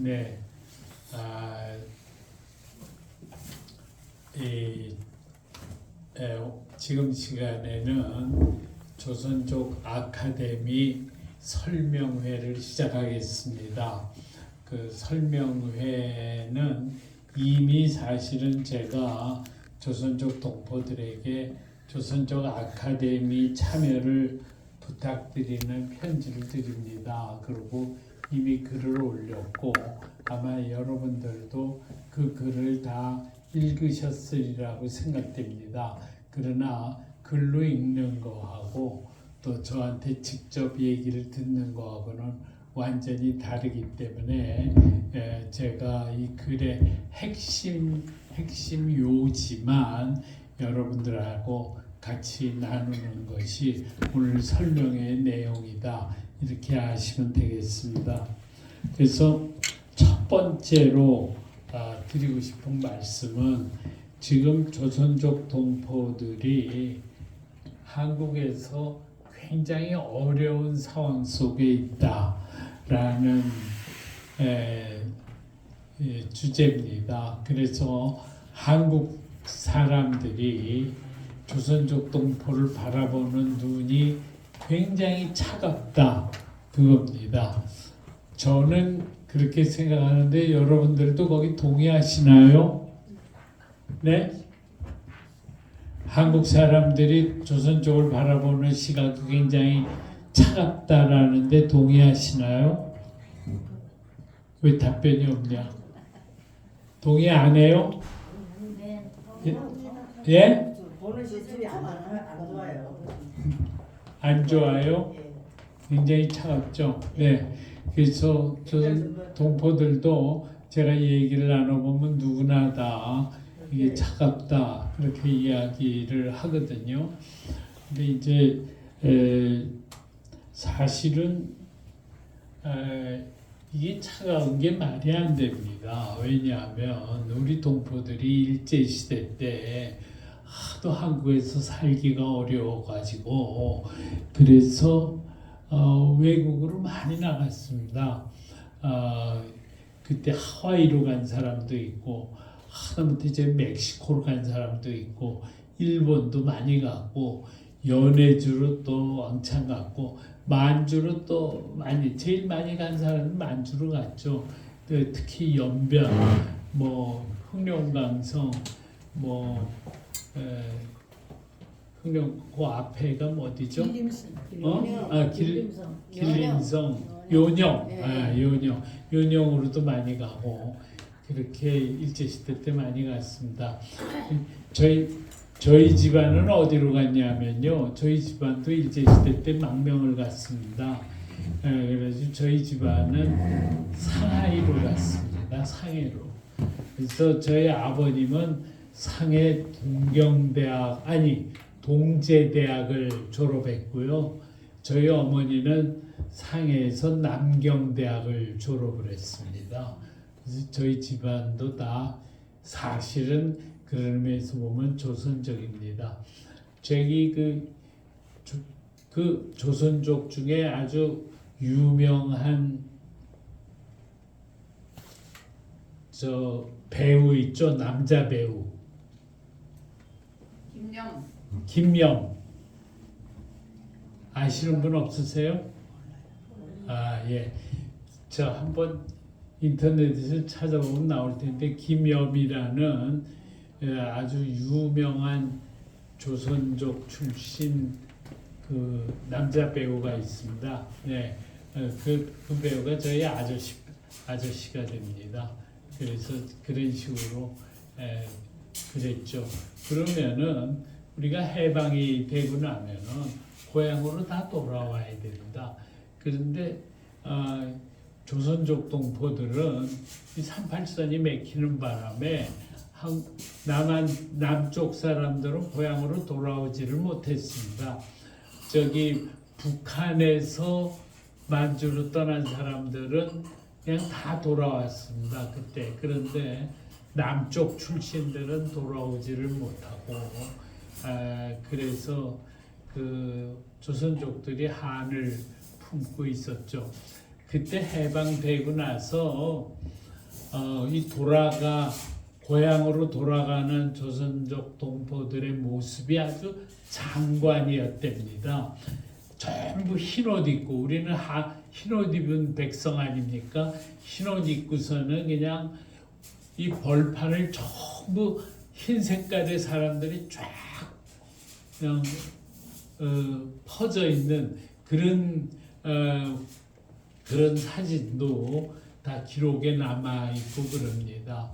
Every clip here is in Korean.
네. 이, 지금 시간에는 조선족 아카데미 설명회를 시작하겠습니다. 그 설명회는 이미 사실은 제가 조선족 동포들에게 조선족 아카데미 참여를 부탁드리는 편지를 드립니다. 그리고 이미 글을 올렸고 아마 여러분들도 그 글을 다 읽으셨으리라고 생각됩니다. 그러나 글로 읽는 거하고 또 저한테 직접 얘기를 듣는 거하고는 완전히 다르기 때문에 제가 이 글의 핵심 요지만 여러분들하고 같이 나누는 것이 오늘 설명의 내용이다. 이렇게 아시면 되겠습니다. 그래서 첫 번째로 드리고 싶은 말씀은 지금 조선족 동포들이 한국에서 굉장히 어려운 상황 속에 있다라는 주제입니다. 그래서 한국 사람들이 조선족 동포를 바라보는 눈이 굉장히 차갑다 그겁니다. 저는 그렇게 생각하는데 여러분들도 거기 동의하시나요? 네? 한국 사람들이 조선족을 바라보는 시각이 굉장히 차갑다라는데 동의하시나요? 왜 답변이 없냐? 동의 안 해요? 예? 보는 시점이 안 좋아요. 안 좋아요? 굉장히 차갑죠? 네. 그래서 조선 동포들도 제가 얘기를 나눠보면 누구나 다 이게 차갑다 그렇게 이야기를 하거든요. 근데 이제 사실은 이게 차가운 게 말이 안 됩니다. 왜냐하면 우리 동포들이 일제시대 때 하도 한국에서 살기가 어려워가지고 그래서 외국으로 많이 나갔습니다. 그때 하와이로 간 사람도 있고 하다못해 이제 멕시코로 간 사람도 있고 일본도 많이 갔고 연해주로 또 왕창 갔고 만주로 또 제일 많이 간 사람은 만주로 갔죠. 특히 연변, 흑룡강성, 흑룡 그 앞에가 어디죠? 길림성, 요령, 요령으로도 많이 가고 그렇게 일제시대 때 많이 갔습니다. 저희 집안은 어디로 갔냐면요. 저희 집안도 일제시대 때 망명을 갔습니다. 그래서 저희 집안은 상하이로 갔습니다. 상해로. 그래서 저희 아버님은 상해 동제대학을 졸업했고요. 저희 어머니는 상해에서 남경대학을 졸업을 했습니다. 그래서 저희 집안도 다 사실은 그런 의미에서 보면 조선족입니다. 저기 그 조선족 중에 아주 유명한 배우 있죠, 남자 배우. 김영 아시는 분 없으세요? 예. 저 한번 인터넷에서 찾아보면 나올 텐데 김여미라는 아주 유명한 조선족 출신 그 남자 배우가 있습니다. 네, 그 배우가 저희 아저씨가 됩니다. 그래서 그런 식으로 그랬죠. 그러면은 우리가 해방이 되고 나면은 고향으로 다 돌아와야 된다. 그런데 조선족 동포들은 이 38선이 막히는 바람에 남쪽 사람들은 고향으로 돌아오지를 못했습니다. 저기 북한에서 만주로 떠난 사람들은 그냥 다 돌아왔습니다. 그때. 그런데 남쪽 출신들은 돌아오지를 못하고 그래서 그 조선족들이 한을 품고 있었죠. 그때 해방되고 나서 이 고향으로 돌아가는 조선족 동포들의 모습이 아주 장관이었답니다. 전부 흰옷 입고, 우리는 흰옷 입은 백성 아닙니까? 흰옷 입고서는 그냥 이 벌판을 전부 흰 색깔의 사람들이 쫙 그냥 퍼져 있는 그런 사진도 다 기록에 남아 있고 그럽니다.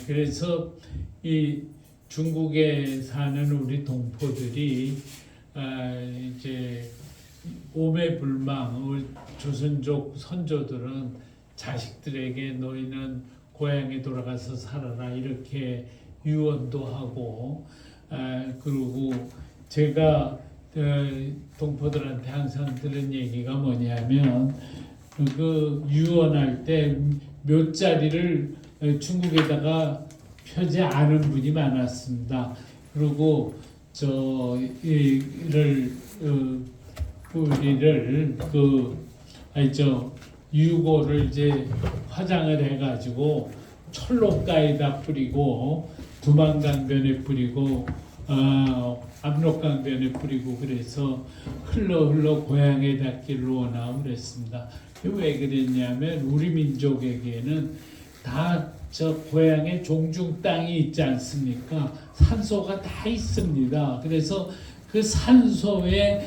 그래서 이 중국에 사는 우리 동포들이 이제 오매불망 조선족 선조들은 자식들에게 너희는 고향에 돌아가서 살아라 이렇게 유언도 하고, 그리고 제가 동포들한테 항상 들은 얘기가 뭐냐면 그 유언할 때 묘자리를 중국에다가 펴지 않은 분이 많았습니다. 그리고 우리를 유고를 이제 화장을 해가지고 철로가에다 뿌리고 두만강변에 뿌리고 압록강변에 뿌리고 그래서 흘러 고향에 닿기를 원하고 그랬습니다. 왜 그랬냐면 우리 민족에게는 다 저 고향에 종중 땅이 있지 않습니까? 산소가 다 있습니다. 그래서 그 산소에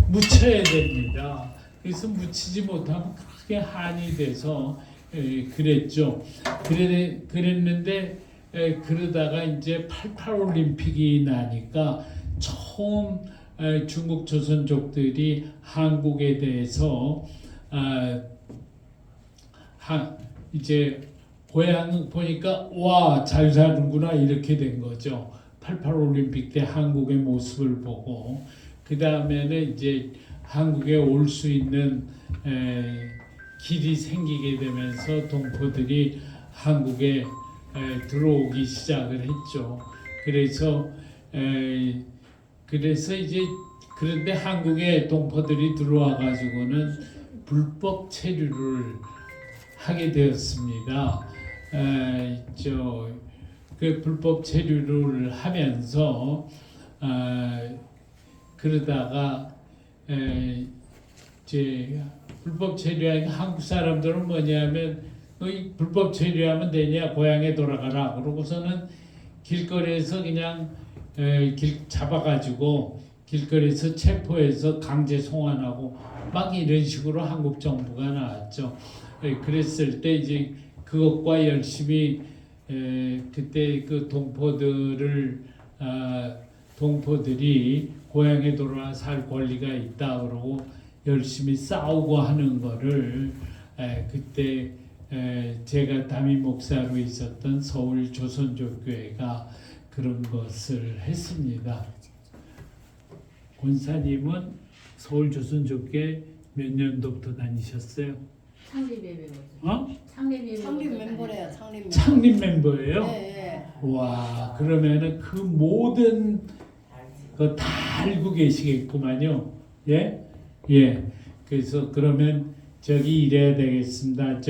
묻혀야 됩니다. 그래서 묻히지 못하면 크게 한이 돼서 그랬죠. 그랬는데 그러다가 이제 88 올림픽이 나니까 처음 중국 조선족들이 한국에 대해서 이제 고향 보니까 와, 잘 사는구나 이렇게 된 거죠. 88 올림픽 때 한국의 모습을 보고, 그 다음에는 이제 한국에 올 수 있는 길이 생기게 되면서 동포들이 한국에 들어오기 시작을 했죠. 그래서 이제 그런데 한국에 동포들이 들어와 가지고는 불법 체류를 하게 되었습니다. 그 불법 체류를 하면서 그러다가 이제 불법 체류하니까 한국 사람들은 뭐냐면 너희 불법 체류하면 되냐, 고향에 돌아가라. 그러고서는 길거리에서 그냥 길 잡아가지고 길거리에서 체포해서 강제 송환하고 막 이런 식으로 한국 정부가 나왔죠. 그랬을 때 이제 그것과 열심히 그때 그 동포들이 고향에 돌아와 살 권리가 있다 그러고 열심히 싸우고 하는 거를 그때 제가 담임 목사로 있었던 서울 조선족교회가 그런 것을 했습니다. 권사님은 서울 조선족교회 몇 년도부터 다니셨어요? 창립 예배로. 창립 멤버래요. 창립 멤버예요? 네. 와, 그러면은 그 모든 거 다 알고 계시겠구만요. 예? 예. 그래서 그러면 저기 이래야 되겠습니다.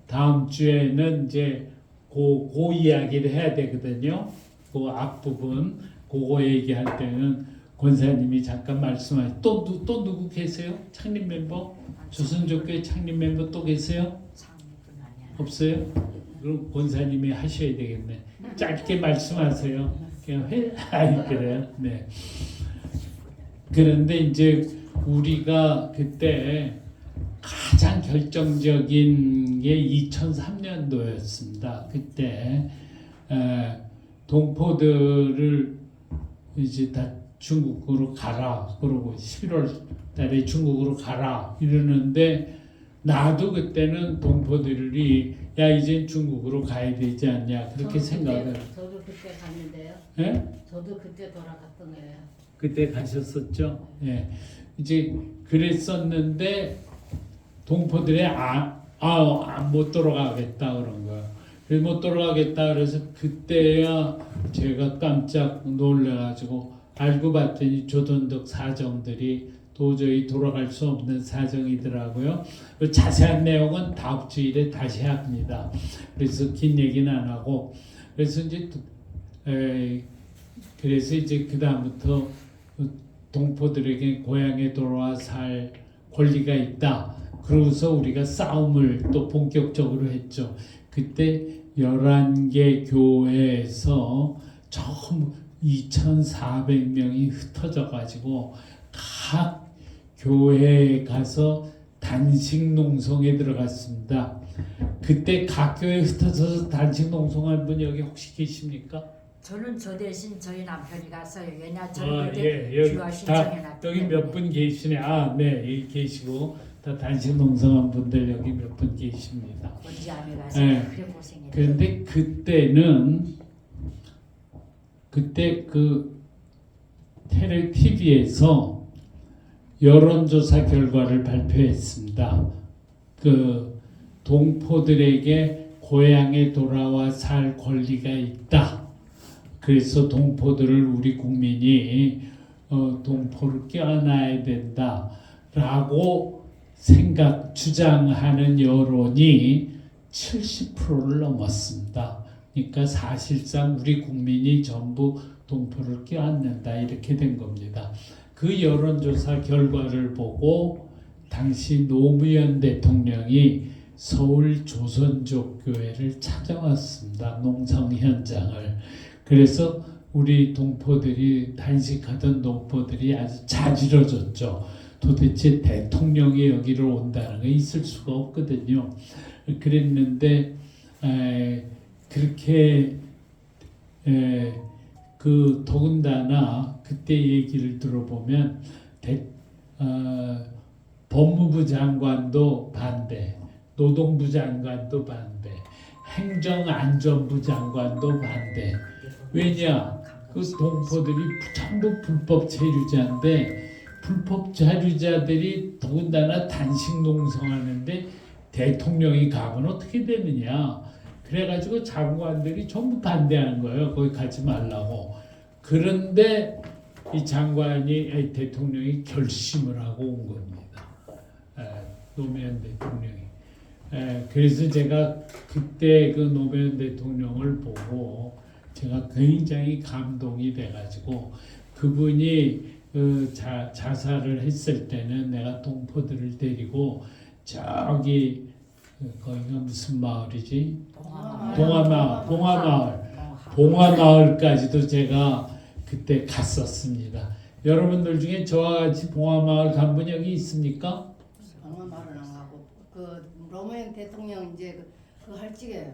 다음 주에는 이제 그 이야기를 해야 되거든요. 그 앞부분 그거 얘기할 때는 권사님이 잠깐 말씀하시. 또 누구 계세요? 창립 멤버? 조선족교회 창립 멤버 또 계세요? 없어요? 그럼 권사님이 하셔야 되겠네. 짧게 말씀하세요. 그냥 그래요. 네. 그런데 이제 우리가 그때 가장 결정적인 게 2003년도였습니다. 그때 동포들을 이제 다 중국으로 가라 그러고 11월 달에 중국으로 가라 이러는데 나도 그때는 동포들이 야 이제 중국으로 가야 되지 않냐 그렇게 생각을. 저도 그때 갔는데요. 예? 저도 그때 돌아갔던 거예요. 그때 가셨었죠. 예. 이제 그랬었는데 동포들이 못 돌아가겠다 그런 거야. 그래서 못 돌아가겠다 그래서 그때야 제가 깜짝 놀래가지고 알고 봤더니 조선족 사정들이 도저히 돌아갈 수 없는 사정이더라고요. 그 자세한 내용은 다음 주일에 다시 합니다. 그래서 긴 얘기는 안 하고 그래서 이제 그 다음부터 동포들에게 고향에 돌아와 살 권리가 있다. 그러고서 우리가 싸움을 또 본격적으로 했죠. 그때 11개 교회에서 전부 2,400명이 흩어져 가지고 각 교회에 가서 단식 농성에 들어갔습니다. 그때 각 교회에 흩어져서 단식 농성한 분 여기 혹시 계십니까? 저는 저 대신 저희 남편이 갔어요. 왜냐 아, 저는 그때 여기 주화 다 신청해놨기 여기 때문에. 몇 분 계시네. 아, 네, 여기 계시고 다 단식 농성한 분들 여기 몇 분 계십니다. 먼지 암에 가서 네. 그래 고생했어요. 그런데 그때 그 테레 TV에서 여론조사 결과를 발표했습니다. 그 동포들에게 고향에 돌아와 살 권리가 있다. 그래서 동포들을 우리 국민이 동포를 껴안아야 된다라고 주장하는 여론이 70%를 넘었습니다. 그러니까 사실상 우리 국민이 전부 동포를 껴안는다 이렇게 된 겁니다. 그 여론조사 결과를 보고 당시 노무현 대통령이 서울 조선족교회를 찾아왔습니다. 농성 현장을. 그래서 우리 동포들이 단식하던 동포들이 아주 자지러졌죠. 도대체 대통령이 여기를 온다는 게 있을 수가 없거든요. 그랬는데 그렇게 그 더군다나 그때 얘기를 들어보면 법무부 장관도 반대, 노동부 장관도 반대, 행정안전부 장관도 반대. 왜냐? 그 동포들이 전부 불법 체류자인데 불법 체류자들이 더군다나 단식 농성하는데 대통령이 가면 어떻게 되느냐? 그래가지고 장관들이 전부 반대하는 거예요. 거기 가지 말라고. 그런데 이 대통령이 결심을 하고 온 겁니다. 노무현 대통령이. 그래서 제가 그때 그 노무현 대통령을 보고 제가 굉장히 감동이 돼가지고 그분이 자살을 했을 때는 내가 동포들을 데리고 저기 거기가 무슨 마을이지? 봉화마을까지도 제가 그때 갔었습니다. 여러분들 중에 저와 같이 봉화마을 간 분 여기 있습니까? 봉화마을은 안 가고 그 노무현 대통령 이제 그 할지게요.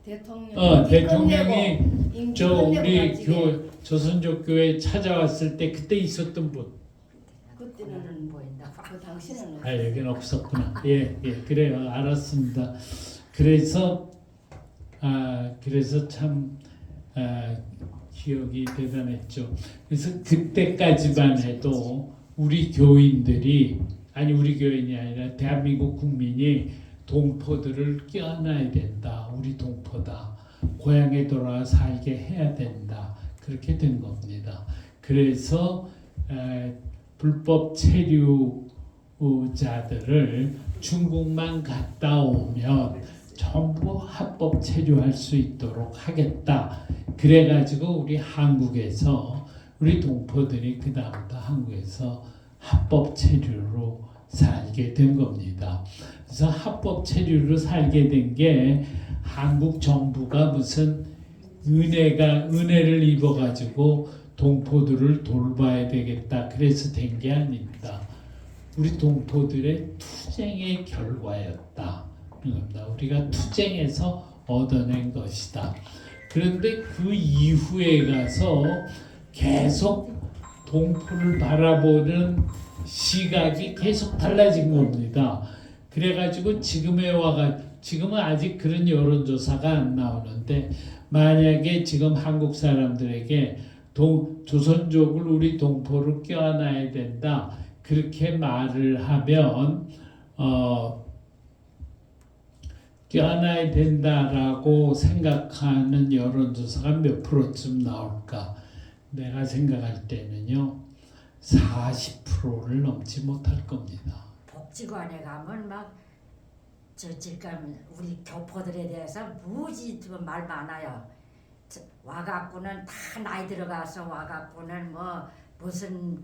대통령이 저 우리 할지게. 조선족교회 찾아왔을 때 그때 있었던 분. 그때는 보인다. 그 당신은 여기는 없었구나. 예, 그래요. 알았습니다. 그래서 참 기억이 대단했죠. 그래서 그때까지만 해도 우리 교인들이 우리 교인이 아니라 대한민국 국민이 동포들을 껴안아야 된다. 우리 동포다. 고향에 돌아와 살게 해야 된다. 그렇게 된 겁니다. 그래서 불법 체류자들을 중국만 갔다 오면 전부 합법 체류할 수 있도록 하겠다. 그래가지고 우리 한국에서 우리 동포들이 그 다음부터 한국에서 합법 체류로 살게 된 겁니다. 그래서 합법 체류로 살게 된 게 한국 정부가 무슨 은혜를 입어가지고 동포들을 돌봐야 되겠다. 그래서 된 게 아닙니다. 우리 동포들의 투쟁의 결과였다. 이겁니다. 우리가 투쟁해서 얻어낸 것이다. 그런데 그 이후에 가서 계속 동포를 바라보는 시각이 계속 달라진 겁니다. 그래가지고 지금은 아직 그런 여론조사가 안 나오는데 만약에 지금 한국 사람들에게 조선족을 우리 동포를 껴안아야 된다 그렇게 말을 하면 껴안아야 된다라고 생각하는 여론조사가 몇 프로쯤 나올까? 내가 생각할 때는요. 40%를 넘지 못할 겁니다. 복지관에 가면 막 저 지금 우리 교포들에 대해서 무지 말 많아요. 와갖고는 다 나이 들어가서 와갖고는 뭐 무슨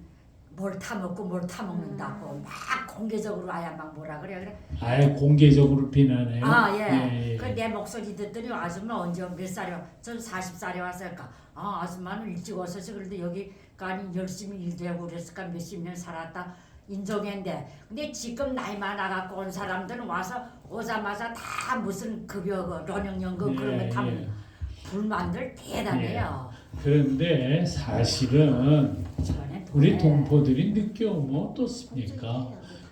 뭘 타먹고 뭘 타먹는다고 막 공개적으로 아야 막 뭐라 그래. 아예 공개적으로 비난해요. 아 예. 예, 예. 그 내 목소리 듣더니 아줌마 언제 몇 살이야? 전 40살에 왔을까? 아 아줌마는 일찍 왔어서 그래도 여기까지 열심히 일되고 그랬을까 몇십 년 살았다 인정했는데 근데 지금 나이 많아갖고 온 사람들은 와서 오자마자 다 무슨 급여 러닝연금 그러면 다 불만들 대단해요. 그런데 사실은 저번에 우리 돈에 동포들이 늦게 오면 어떻습니까?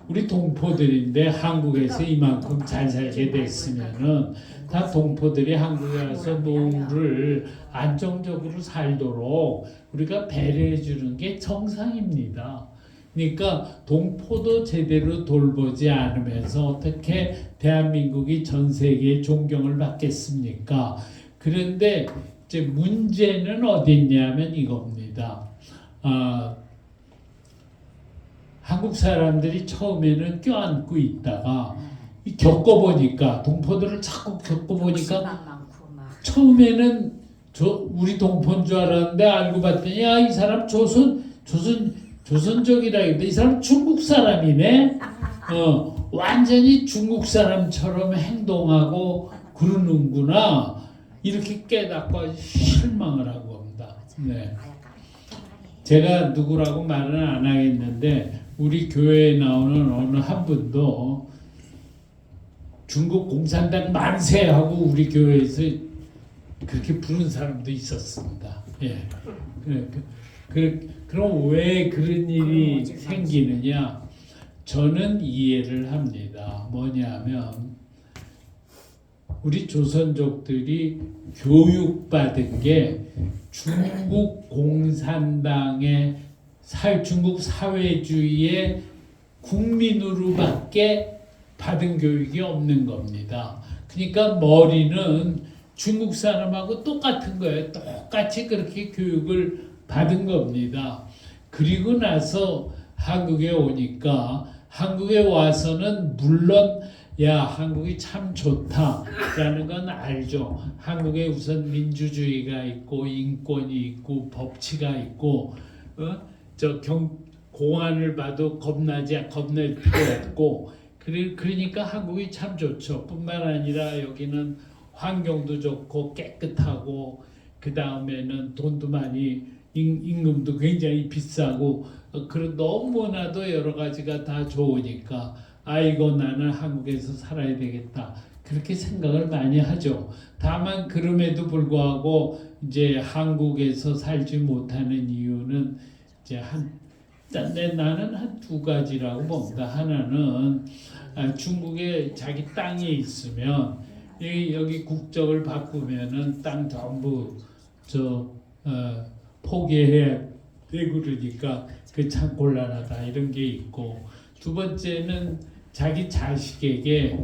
우리 동포들인데 한국에서 이만큼 잘 살게 됐으면은 다 동포들이 한국에 와서 노후를 안정적으로 살도록 우리가 배려해 주는 게 정상입니다. 그러니까 동포도 제대로 돌보지 않으면서 어떻게 대한민국이 전 세계의 존경을 받겠습니까? 그런데 이제 문제는 어디 있냐면 이겁니다. 한국 사람들이 처음에는 껴안고 있다가 겪어보니까 동포들을 자꾸 겪어보니까 욕심만 많고 막 처음에는 우리 동포인 줄 알았는데 알고 봤더니 야, 이 사람 조선족이라 했는데 이 사람 중국 사람이네. 완전히 중국 사람처럼 행동하고 그러는구나. 이렇게 깨닫고 아주 실망을 하고 합니다. 네. 제가 누구라고 말은 안 하겠는데 우리 교회에 나오는 어느 한 분도 중국 공산당 만세하고 우리 교회에서 그렇게 부른 사람도 있었습니다. 예. 그럼 왜 그런 일이 생기느냐? 저는 이해를 합니다. 뭐냐면 우리 조선족들이 교육받은 게 중국 공산당의 중국 사회주의의 국민으로밖에 받은 교육이 없는 겁니다. 그러니까 머리는 중국 사람하고 똑같은 거예요. 똑같이 그렇게 교육을 받은 겁니다. 그리고 나서 한국에 오니까 한국에 와서는 물론 야 한국이 참 좋다라는 건 알죠. 한국에 우선 민주주의가 있고 인권이 있고 법치가 있고 공안을 봐도 겁낼 필요 없고 그러니까 한국이 참 좋죠. 뿐만 아니라 여기는 환경도 좋고 깨끗하고 그 다음에는 돈도 많이 임금도 굉장히 비싸고 그런 너무나도 여러 가지가 다 좋으니까 아이고 나는 한국에서 살아야 되겠다 그렇게 생각을 많이 하죠. 다만 그럼에도 불구하고 이제 한국에서 살지 못하는 이유는 이제 나는 한 두 가지라고 봅니다. 하나는 중국에 자기 땅이 있으면 여기 국적을 바꾸면은 땅 전부 포기해야 되고 그러니까 그 참 곤란하다 이런 게 있고 두 번째는 자기 자식에게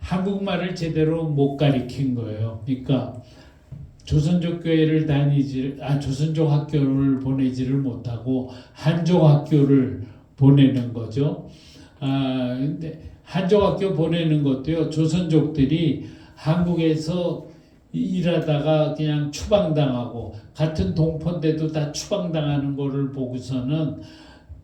한국말을 제대로 못 가르친 거예요. 그러니까 조선족 교회를 조선족 학교를 보내지를 못하고 한족 학교를 보내는 거죠. 근데 한족 학교 보내는 것도요. 조선족들이 한국에서 일하다가 그냥 추방당하고 같은 동포인데도 다 추방당하는 거를 보고서는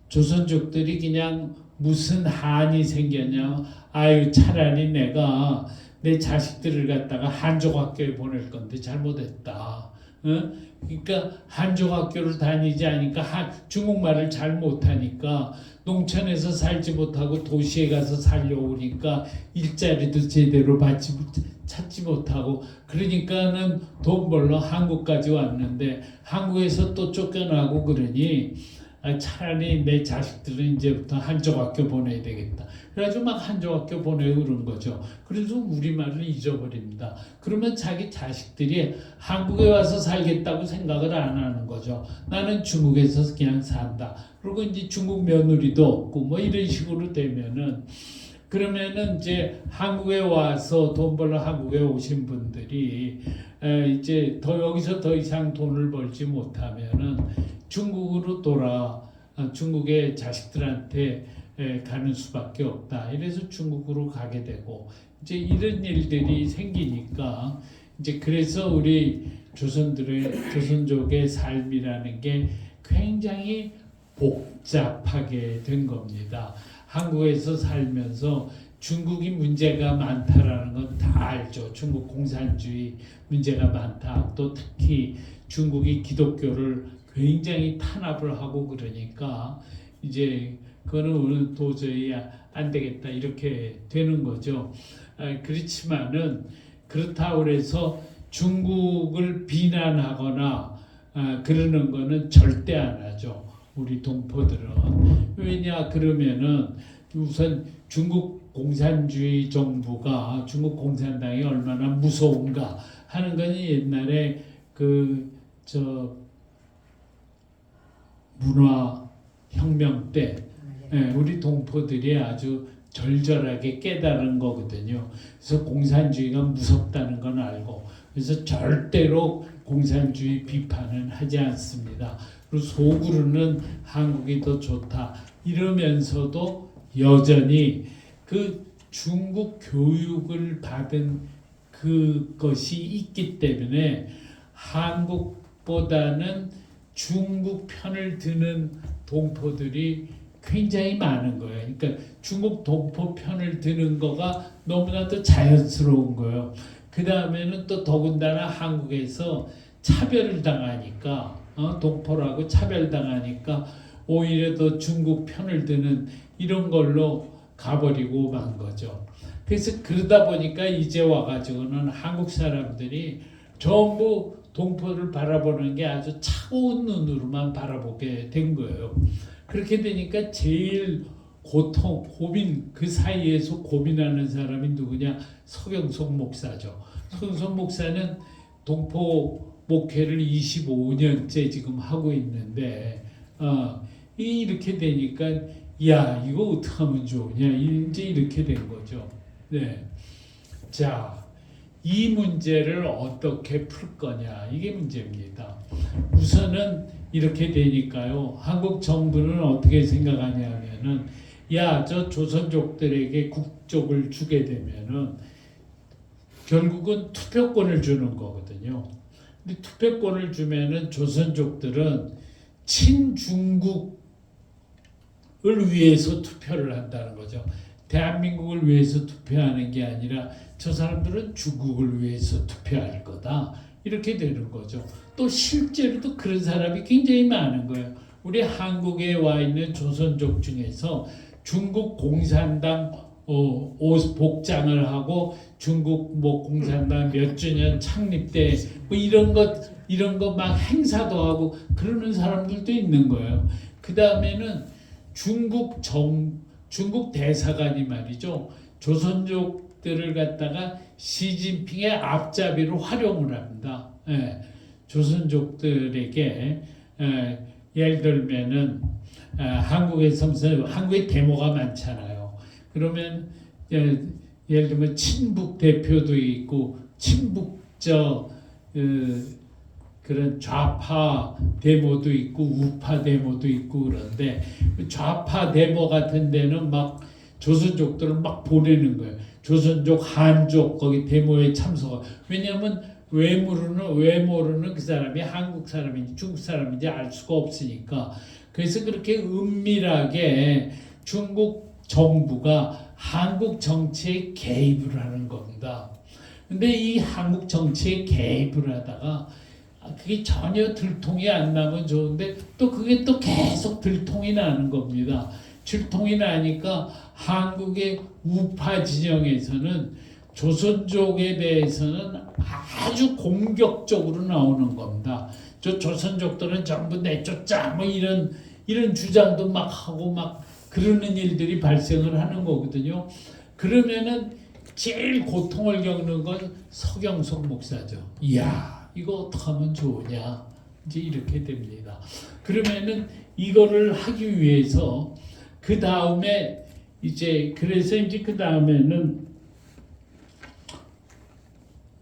조선족들이 그냥 무슨 한이 생겼냐 아유 차라리 내가 내 자식들을 갖다가 한족 학교에 보낼 건데 잘못했다. 그러니까 한족 학교를 다니지 않으니까 중국말을 잘 못하니까 농촌에서 살지 못하고 도시에 가서 살려오니까 일자리도 제대로 찾지 못하고 그러니까는 돈 벌러 한국까지 왔는데 한국에서 또 쫓겨나고 그러니 차라리 내 자식들은 이제부터 한족 학교 보내야 되겠다. 그래가지고 막 한족 학교 보내고 그런 거죠. 그래서 우리말을 잊어버립니다. 그러면 자기 자식들이 한국에 와서 살겠다고 생각을 안 하는 거죠. 나는 중국에서 그냥 산다. 그리고 이제 중국 며느리도 없고 뭐 이런 식으로 되면은 그러면은 이제 한국에 와서 돈 벌러 한국에 오신 분들이 이제 여기서 더 이상 돈을 벌지 못하면은 중국으로 중국의 자식들한테 가는 수밖에 없다. 이래서 중국으로 가게 되고 이제 이런 일들이 생기니까 이제 그래서 우리 조선족의 삶이라는 게 굉장히 복잡하게 된 겁니다. 한국에서 살면서 중국이 문제가 많다라는 건 다 알죠. 중국 공산주의 문제가 많다. 또 특히 중국이 기독교를 굉장히 탄압을 하고 그러니까 이제 그거는 우리는 도저히 안 되겠다 이렇게 되는 거죠. 그렇지만은 그렇다고 해서 중국을 비난하거나 그러는 거는 절대 안 하죠. 우리 동포들은. 왜냐 그러면은 우선 중국 공산주의 정부가 중국 공산당이 얼마나 무서운가 하는 건 옛날에 문화 혁명 때 우리 동포들이 아주 절절하게 깨달은 거거든요. 그래서 공산주의가 무섭다는 건 알고 그래서 절대로 공산주의 비판은 하지 않습니다. 그리고 속으로는 한국이 더 좋다 이러면서도 여전히 그 중국 교육을 받은 그것이 있기 때문에 한국보다는 중국 편을 드는 동포들이 굉장히 많은 거예요. 그러니까 중국 동포 편을 드는 거가 너무나도 자연스러운 거예요. 그 다음에는 또 더군다나 한국에서 차별을 당하니까 동포라고 차별당하니까 오히려 더 중국 편을 드는 이런 걸로 가버리고 만 거죠. 그래서 그러다 보니까 이제 와가지고는 한국 사람들이 전부 동포를 바라보는 게 아주 차가운 눈으로만 바라보게 된 거예요. 그렇게 되니까 제일 고민 그 사이에서 고민하는 사람이 누구냐? 서경석 목사죠. 서경석 목사는 동포 목회를 25년째 지금 하고 있는데 이렇게 되니까 야 이거 어떻게 하면 좋으냐 이제 이렇게 된 거죠. 네, 자, 이 문제를 어떻게 풀 거냐 이게 문제입니다. 우선은 이렇게 되니까요. 한국 정부는 어떻게 생각하냐면은 저 조선족들에게 국적을 주게 되면은 결국은 투표권을 주는 거거든요. 근데 투표권을 주면은 조선족들은 친중국을 위해서 투표를 한다는 거죠. 대한민국을 위해서 투표하는 게 아니라 저 사람들은 중국을 위해서 투표할 거다. 이렇게 되는 거죠. 또 실제로도 그런 사람이 굉장히 많은 거예요. 우리 한국에 와 있는 조선족 중에서 중국 공산당 옷 복장을 하고 중국 공산당 몇 주년 창립 때 이런 거 막 행사도 하고 그러는 사람들도 있는 거예요. 그 다음에는 중국 대사관이 말이죠. 조선족들을 갖다가 시진핑의 앞잡이로 활용을 합니다. 조선족들에게 예를 들면은 한국에 데모가 많잖아요. 그러면 예를 들면 친북 대표도 있고 그런 좌파 데모도 있고 우파 데모도 있고 그런데 좌파 데모 같은 데는 막 조선족들을 막 보내는 거예요. 조선족, 한족 거기 데모에 참석. 왜냐하면 외모로는 그 사람이 한국 사람인지 중국 사람인지 알 수가 없으니까. 그래서 그렇게 은밀하게 중국 정부가 한국 정치에 개입을 하는 겁니다. 근데 이 한국 정치에 개입을 하다가 그게 전혀 들통이 안 나면 좋은데 또 그게 또 계속 들통이 나는 겁니다. 들통이 나니까 한국의 우파 진영에서는 조선족에 대해서는 아주 공격적으로 나오는 겁니다. 저 조선족들은 전부 내쫓자 뭐 이런 주장도 막 하고 막 그러는 일들이 발생을 하는 거거든요. 그러면은 제일 고통을 겪는 건 서경석 목사죠. 이야, 이거 어떻게 하면 좋으냐? 이제 이렇게 됩니다. 그러면은 이거를 하기 위해서 그 다음에 이제 그래서 이제 그 다음에는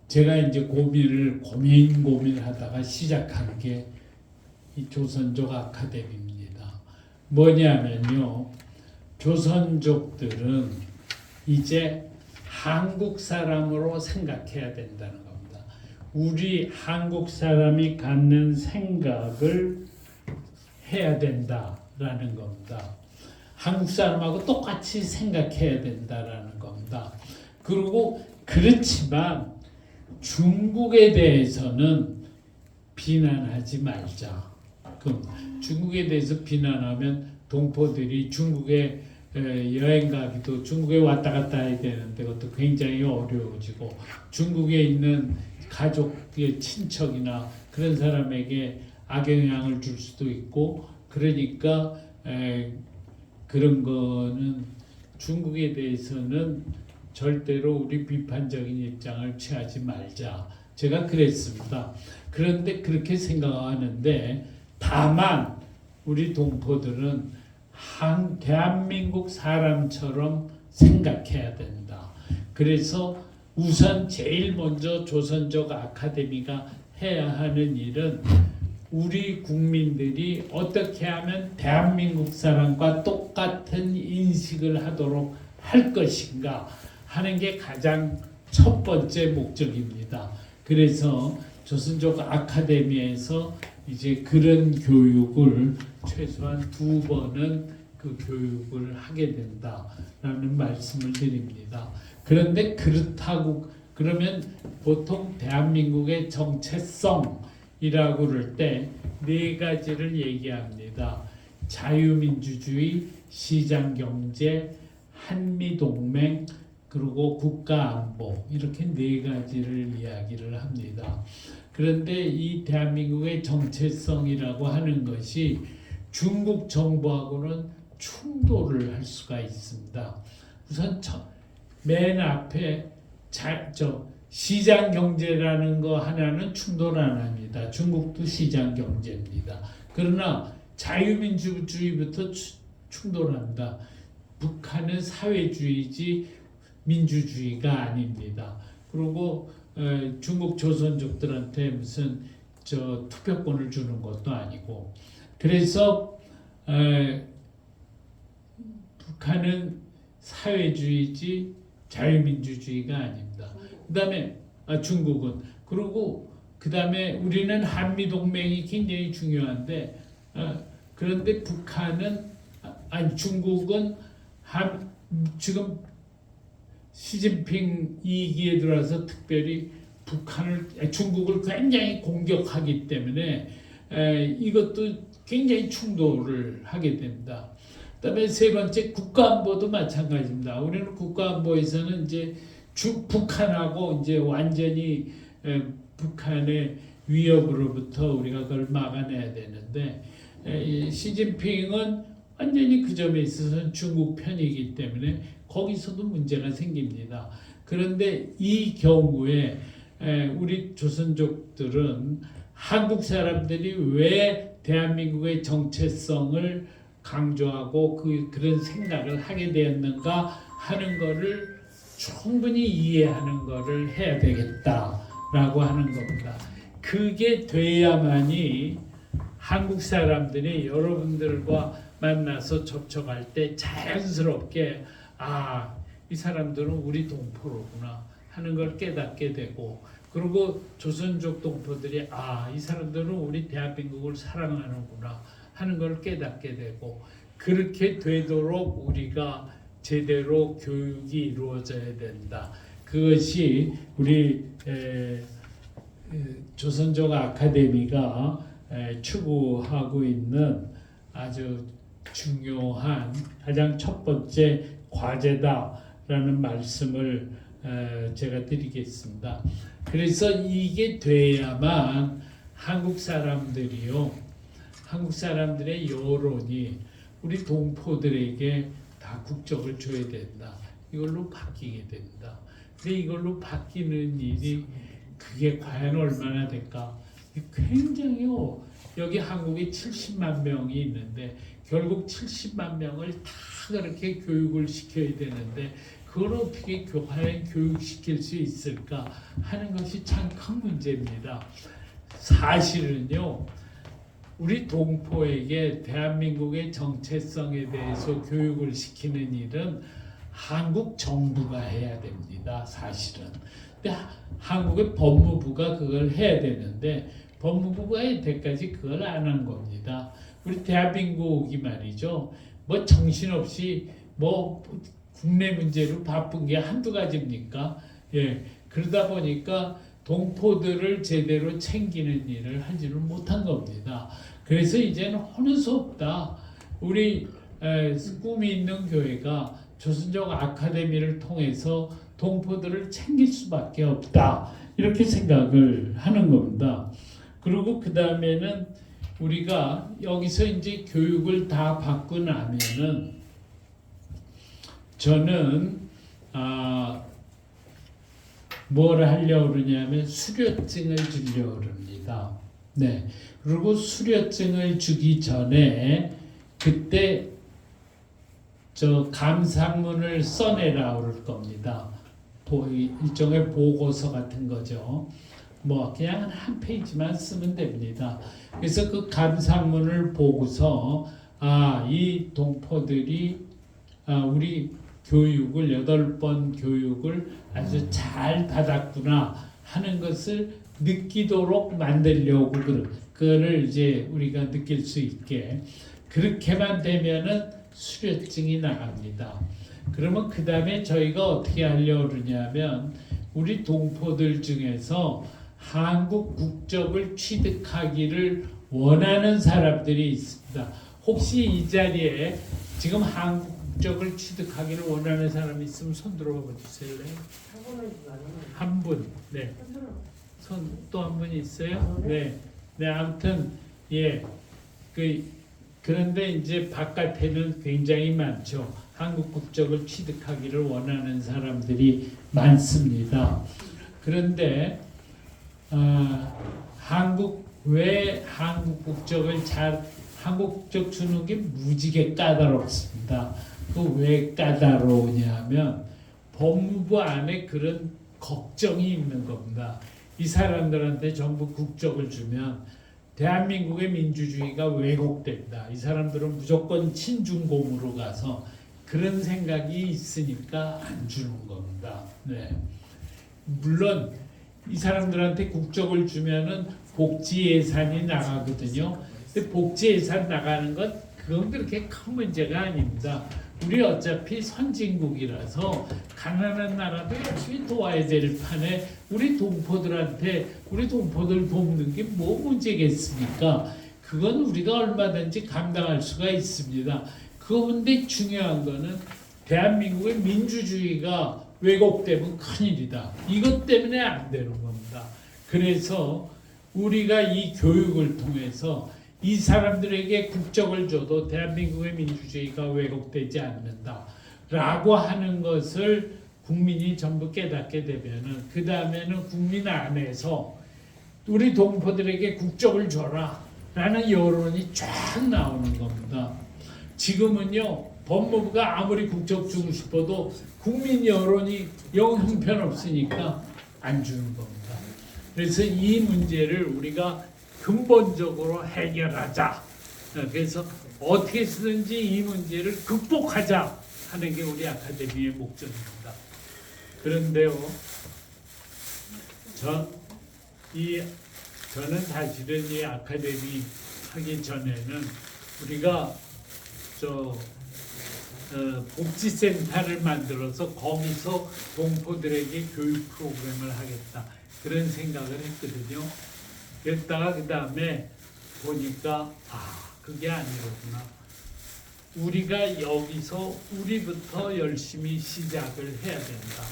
제가 이제 고민하다가 시작한 게 이 조선족 아카데미입니다. 뭐냐면요, 조선족들은 이제 한국 사람으로 생각해야 된다는 겁니다. 우리 한국 사람이 갖는 생각을 해야 된다라는 겁니다. 한국 사람하고 똑같이 생각해야 된다라는 겁니다. 그리고 그렇지만 중국에 대해서는 비난하지 말자. 그럼 중국에 대해서 비난하면 동포들이 중국에 여행 가기도 중국에 왔다 갔다 해야 되는데 그것도 굉장히 어려워지고 중국에 있는 가족의 친척이나 그런 사람에게 악영향을 줄 수도 있고 그러니까 그런 거는 중국에 대해서는 절대로 우리 비판적인 입장을 취하지 말자. 제가 그랬습니다. 그런데 그렇게 생각하는데 다만 우리 동포들은 대한민국 사람처럼 생각해야 된다. 그래서 우선 제일 먼저 조선족 아카데미가 해야 하는 일은 우리 국민들이 어떻게 하면 대한민국 사람과 똑같은 인식을 하도록 할 것인가 하는 게 가장 첫 번째 목적입니다. 그래서 조선족 아카데미에서 이제 그런 교육을 최소한 2번은 그 교육을 하게 된다라는 말씀을 드립니다. 그런데 그렇다고 그러면 보통 대한민국의 정체성이라고 그럴 때 4가지를 얘기합니다. 자유민주주의, 시장경제, 한미동맹, 그리고 국가안보 이렇게 4가지를 이야기를 합니다. 그런데 이 대한민국의 정체성이라고 하는 것이 중국 정부하고는 충돌을 할 수가 있습니다. 우선 맨 앞에 시장 경제라는 거 하나는 충돌 안 합니다. 중국도 시장 경제입니다. 그러나 자유민주주의부터 충돌한다. 북한은 사회주의지 민주주의가 아닙니다. 그리고 중국 조선족들한테 무슨 투표권을 주는 것도 아니고 그래서 북한은 사회주의지 자유민주주의가 아닙니다. 그다음에 중국은 그리고 그다음에 우리는 한미동맹이 굉장히 중요한데 그런데 북한은 중국은 지금 시진핑 2기에 들어와서 특별히 중국을 굉장히 공격하기 때문에 이것도 굉장히 충돌을 하게 됩니다. 그다음에 3번째 국가안보도 마찬가지입니다. 우리는 국가안보에서는 이제 북한하고 이제 완전히 북한의 위협으로부터 우리가 그걸 막아내야 되는데 시진핑은 완전히 그 점에 있어서는 중국 편이기 때문에 거기서도 문제가 생깁니다. 그런데 이 경우에 우리 조선족들은 한국 사람들이 왜 대한민국의 정체성을 강조하고 그런 생각을 하게 되었는가 하는 것을 충분히 이해하는 것을 해야 되겠다라고 하는 겁니다. 그게 돼야만이 한국 사람들이 여러분들과 만나서 접촉할 때 자연스럽게 이 사람들은 우리 동포로구나 하는 걸 깨닫게 되고 그리고 조선족 동포들이 이 사람들은 우리 대한민국을 사랑하는구나 하는 걸 깨닫게 되고 그렇게 되도록 우리가 제대로 교육이 이루어져야 된다. 그것이 우리 조선족 아카데미가 추구하고 있는 아주 중요한 가장 첫 번째 과제다라는 말씀을 제가 드리겠습니다. 그래서 이게 돼야만 한국 사람들이요, 한국 사람들의 여론이 우리 동포들에게 다 국적을 줘야 된다. 이걸로 바뀌게 된다. 근데 이걸로 바뀌는 일이 그게 과연 얼마나 될까? 굉장히 여기 한국에 70만 명이 있는데 결국 70만 명을 다 그렇게 교육을 시켜야 되는데 그걸 어떻게 과연 교육시킬 수 있을까 하는 것이 참 큰 문제입니다. 사실은요, 우리 동포에게 대한민국의 정체성에 대해서 교육을 시키는 일은 한국 정부가 해야 됩니다. 사실은. 근데 한국의 법무부가 그걸 해야 되는데 법무부가 이때까지 그걸 안 한 겁니다. 우리 대한민국이 말이죠. 뭐 정신없이 뭐 국내 문제로 바쁜 게 한두 가지입니까? 예. 그러다 보니까 동포들을 제대로 챙기는 일을 하지는 못한 겁니다. 그래서 이제는 어느 수 없다. 우리 꿈이 있는 교회가 조선족 아카데미를 통해서 동포들을 챙길 수밖에 없다. 이렇게 생각을 하는 겁니다. 그리고 그 다음에는 우리가 여기서 이제 교육을 다 받고 나면은 저는 뭘 하려고 그러냐면 수료증을 주려고 그럽니다. 네. 그리고 수료증을 주기 전에 그때 저 감상문을 써내라 그럴 겁니다. 일종의 보고서 같은 거죠. 뭐 그냥 한 페이지만 쓰면 됩니다. 그래서 그 감상문을 보고서 이 동포들이 우리 교육을 8번 교육을 아주 잘 받았구나 하는 것을 느끼도록 만들려고 그거를 이제 우리가 느낄 수 있게 그렇게만 되면은 수료증이 나갑니다. 그러면 그 다음에 저희가 어떻게 하려고 그러냐면 우리 동포들 중에서 한국 국적을 취득하기를 원하는 사람들이 있습니다. 혹시 이 자리에 지금 한국 국적을 취득하기를 원하는 사람이 있으면 손 들어봐 주세요. 한 분. 네. 손 또 한 분 있어요? 네. 네, 아무튼 예. 그런데 이제 바깥에는 굉장히 많죠. 한국 국적을 취득하기를 원하는 사람들이 많습니다. 그런데 왜 한국 국적 주는 게 무지개 까다롭습니다. 그 왜 까다로우냐면 법무부 안에 그런 걱정이 있는 겁니다. 이 사람들한테 전부 국적을 주면 대한민국의 민주주의가 왜곡된다. 이 사람들은 무조건 친중공으로 가서 그런 생각이 있으니까 안 주는 겁니다. 네. 물론 이 사람들한테 국적을 주면은 복지 예산이 나가거든요. 근데 복지 예산 나가는 것 그건 그렇게 큰 문제가 아닙니다. 우리 어차피 선진국이라서 가난한 나라도 열심히 도와야 될 판에 우리 동포들 돕는 게 뭐 문제겠습니까? 그건 우리가 얼마든지 감당할 수가 있습니다. 그런데 중요한 거는 대한민국의 민주주의가 왜곡되면 큰일이다. 이것 때문에 안 되는 겁니다. 그래서 우리가 이 교육을 통해서 이 사람들에게 국적을 줘도 대한민국의 민주주의가 왜곡되지 않는다. 라고 하는 것을 국민이 전부 깨닫게 되면은 그 다음에는 국민 안에서 우리 동포들에게 국적을 줘라. 라는 여론이 쫙 나오는 겁니다. 지금은요. 법무부가 아무리 국적 주고 싶어도 국민 여론이 영 형편없으니까 안 주는 겁니다. 그래서 이 문제를 우리가 근본적으로 해결하자. 그래서 어떻게 쓰든지 이 문제를 극복하자 하는 게 우리 아카데미의 목적입니다. 그런데요, 저는 사실은 이 아카데미 하기 전에는 우리가 복지센터를 만들어서 거기서 동포들에게 교육 프로그램을 하겠다 그런 생각을 했거든요. 그랬다가 그 다음에 보니까 그게 아니로구나. 우리가 여기서 우리부터 열심히 시작을 해야 된다.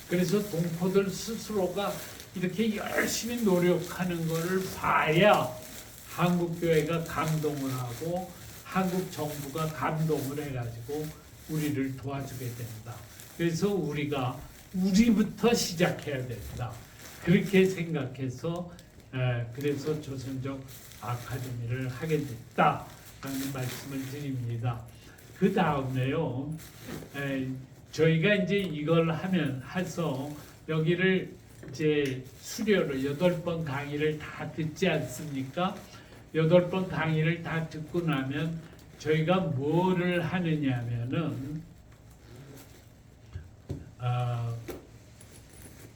그래서 동포들 스스로가 이렇게 열심히 노력하는 것을 봐야 한국교회가 감동을 하고 한국 정부가 감동을 해가지고 우리를 도와주게 된다. 그래서 우리가 우리부터 시작해야 된다. 그렇게 생각해서 그래서 조선족 아카데미를 하게 됐다라는 말씀을 드립니다. 그 다음에요, 저희가 이제 이걸 해서 여기를 이제 수료로 8번 강의를 다 듣지 않습니까? 8번 강의를 다 듣고 나면 저희가 뭐를 하느냐면은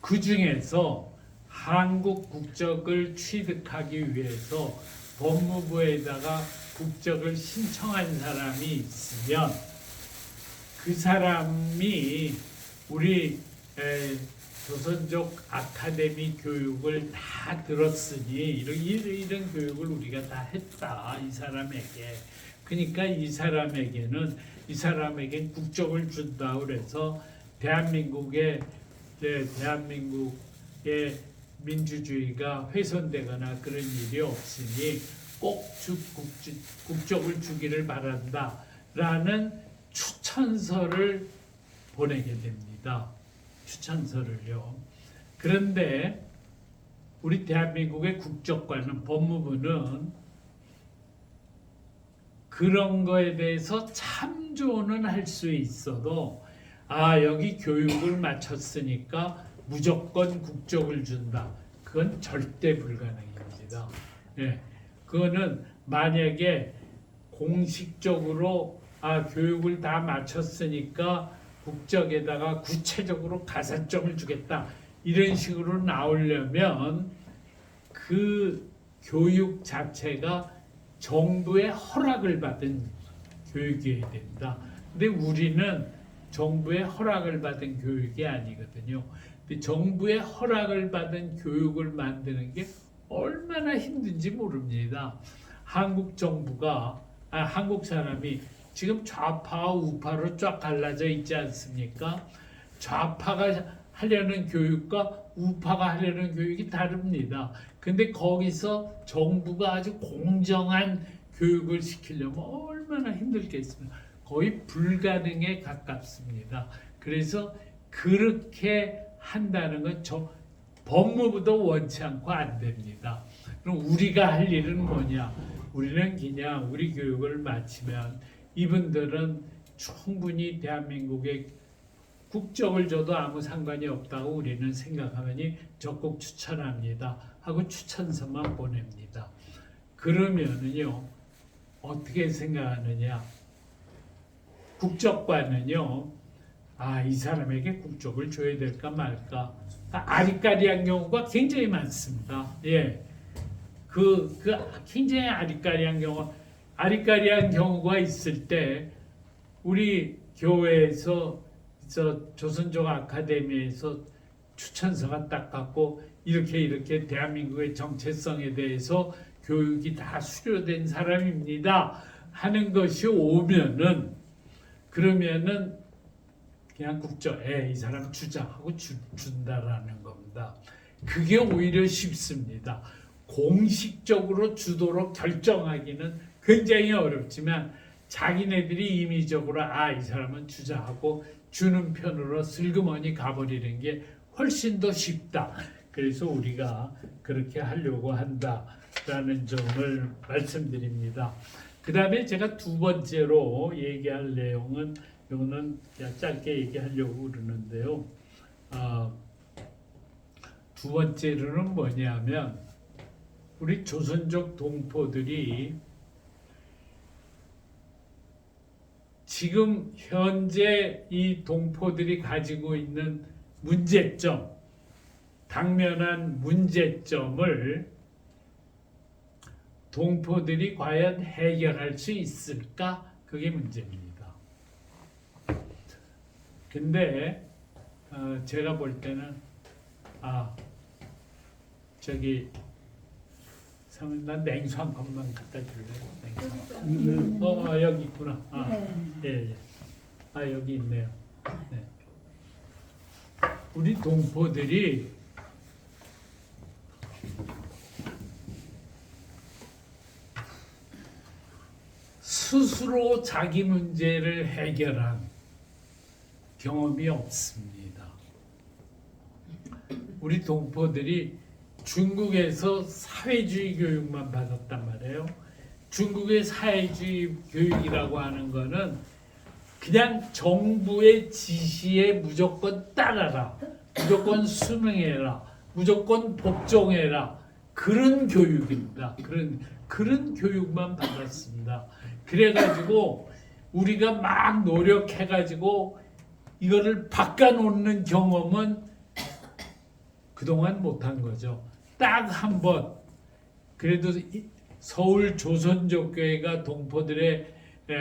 그 중에서 한국 국적을 취득하기 위해서 법무부에다가 국적을 신청한 사람이 있으면 그 사람이 우리 조선족 아카데미 교육을 다 들었으니 이런 교육을 우리가 다 했다 이 사람에게. 그러니까 이 사람에게는 국적을 준다 그래서 대한민국의 민주주의가 훼손되거나 그런 일이 없으니 꼭 국적을 주기를 바란다라는 추천서를 보내게 됩니다. 추천서를요. 그런데 우리 대한민국의 국적관은 법무부는 그런 거에 대해서 참조는 할 수 있어도 여기 교육을 마쳤으니까 무조건 국적을 준다. 그건 절대 불가능입니다. 그거는 만약에 공식적으로 교육을 다 마쳤으니까 국적에다가 구체적으로 가산점을 주겠다. 이런 식으로 나오려면 그 교육 자체가 정부의 허락을 받은 교육이어야 된다. 근데 우리는 정부의 허락을 받은 교육이 아니거든요. 근데 정부의 허락을 받은 교육을 만드는 게 얼마나 힘든지 모릅니다. 한국 정부가 한국 사람이 지금 좌파와 우파로 쫙 갈라져 있지 않습니까? 좌파가 하려는 교육과 우파가 하려는 교육이 다릅니다. 근데 거기서 정부가 아주 공정한 교육을 시키려면 얼마나 힘들겠습니까? 거의 불가능에 가깝습니다. 그래서 그렇게 한다는 건 법무부도 원치 않고 안 됩니다. 그럼 우리가 할 일은 뭐냐? 우리는 그냥 우리 교육을 마치면 이분들은 충분히 대한민국의 국적을 줘도 아무 상관이 없다고 우리는 생각하니 적극 추천합니다 하고 추천서만 보냅니다. 그러면은요 어떻게 생각하느냐? 국적관은요 이 사람에게 국적을 줘야 될까 말까 아리까리한 경우가 굉장히 많습니다. 굉장히 아리까리한 경우가 있을 때 우리 교회에서 조선족 아카데미에서 추천서가 딱 갖고 이렇게 대한민국의 정체성에 대해서 교육이 다 수료된 사람입니다 하는 것이 오면은 그러면은 그냥 국적 이 사람 주자 하고 준다라는 겁니다. 그게 오히려 쉽습니다. 공식적으로 주도록 결정하기는 굉장히 어렵지만 자기네들이 임의적으로 이 사람은 주자 하고 주는 편으로 슬그머니 가버리는 게 훨씬 더 쉽다. 그래서 우리가 그렇게 하려고 한다라는 점을 말씀드립니다. 그 다음에 제가 두 번째로 얘기할 내용은 이거는 그냥 짧게 얘기하려고 그러는데요. 두 번째로는 뭐냐면 우리 조선족 동포들이 지금 현재 이 동포들이 가지고 있는 문제점, 당면한 문제점을 동포들이 과연 해결할 수 있을까? 그게 문제입니다. 근데 제가 볼 때는 난 냉수 한 컵만 갖다 줄래? 냉수. 여기 있구나. 예. 여기 있네요. 네. 우리 동포들이 스스로 자기 문제를 해결한 경험이 없습니다. 우리 동포들이 중국에서 사회주의 교육만 받았단 말이에요. 중국의 사회주의 교육이라고 하는 거는 그냥 정부의 지시에 무조건 따라라, 무조건 수능해라, 무조건 복종해라, 그런 교육입니다. 그런 교육만 받았습니다. 그래가지고 우리가 막 노력해가지고 이거를 바꿔놓는 경험은 그동안 못한 거죠. 딱 한 번, 그래도 서울 조선족교회가 동포들의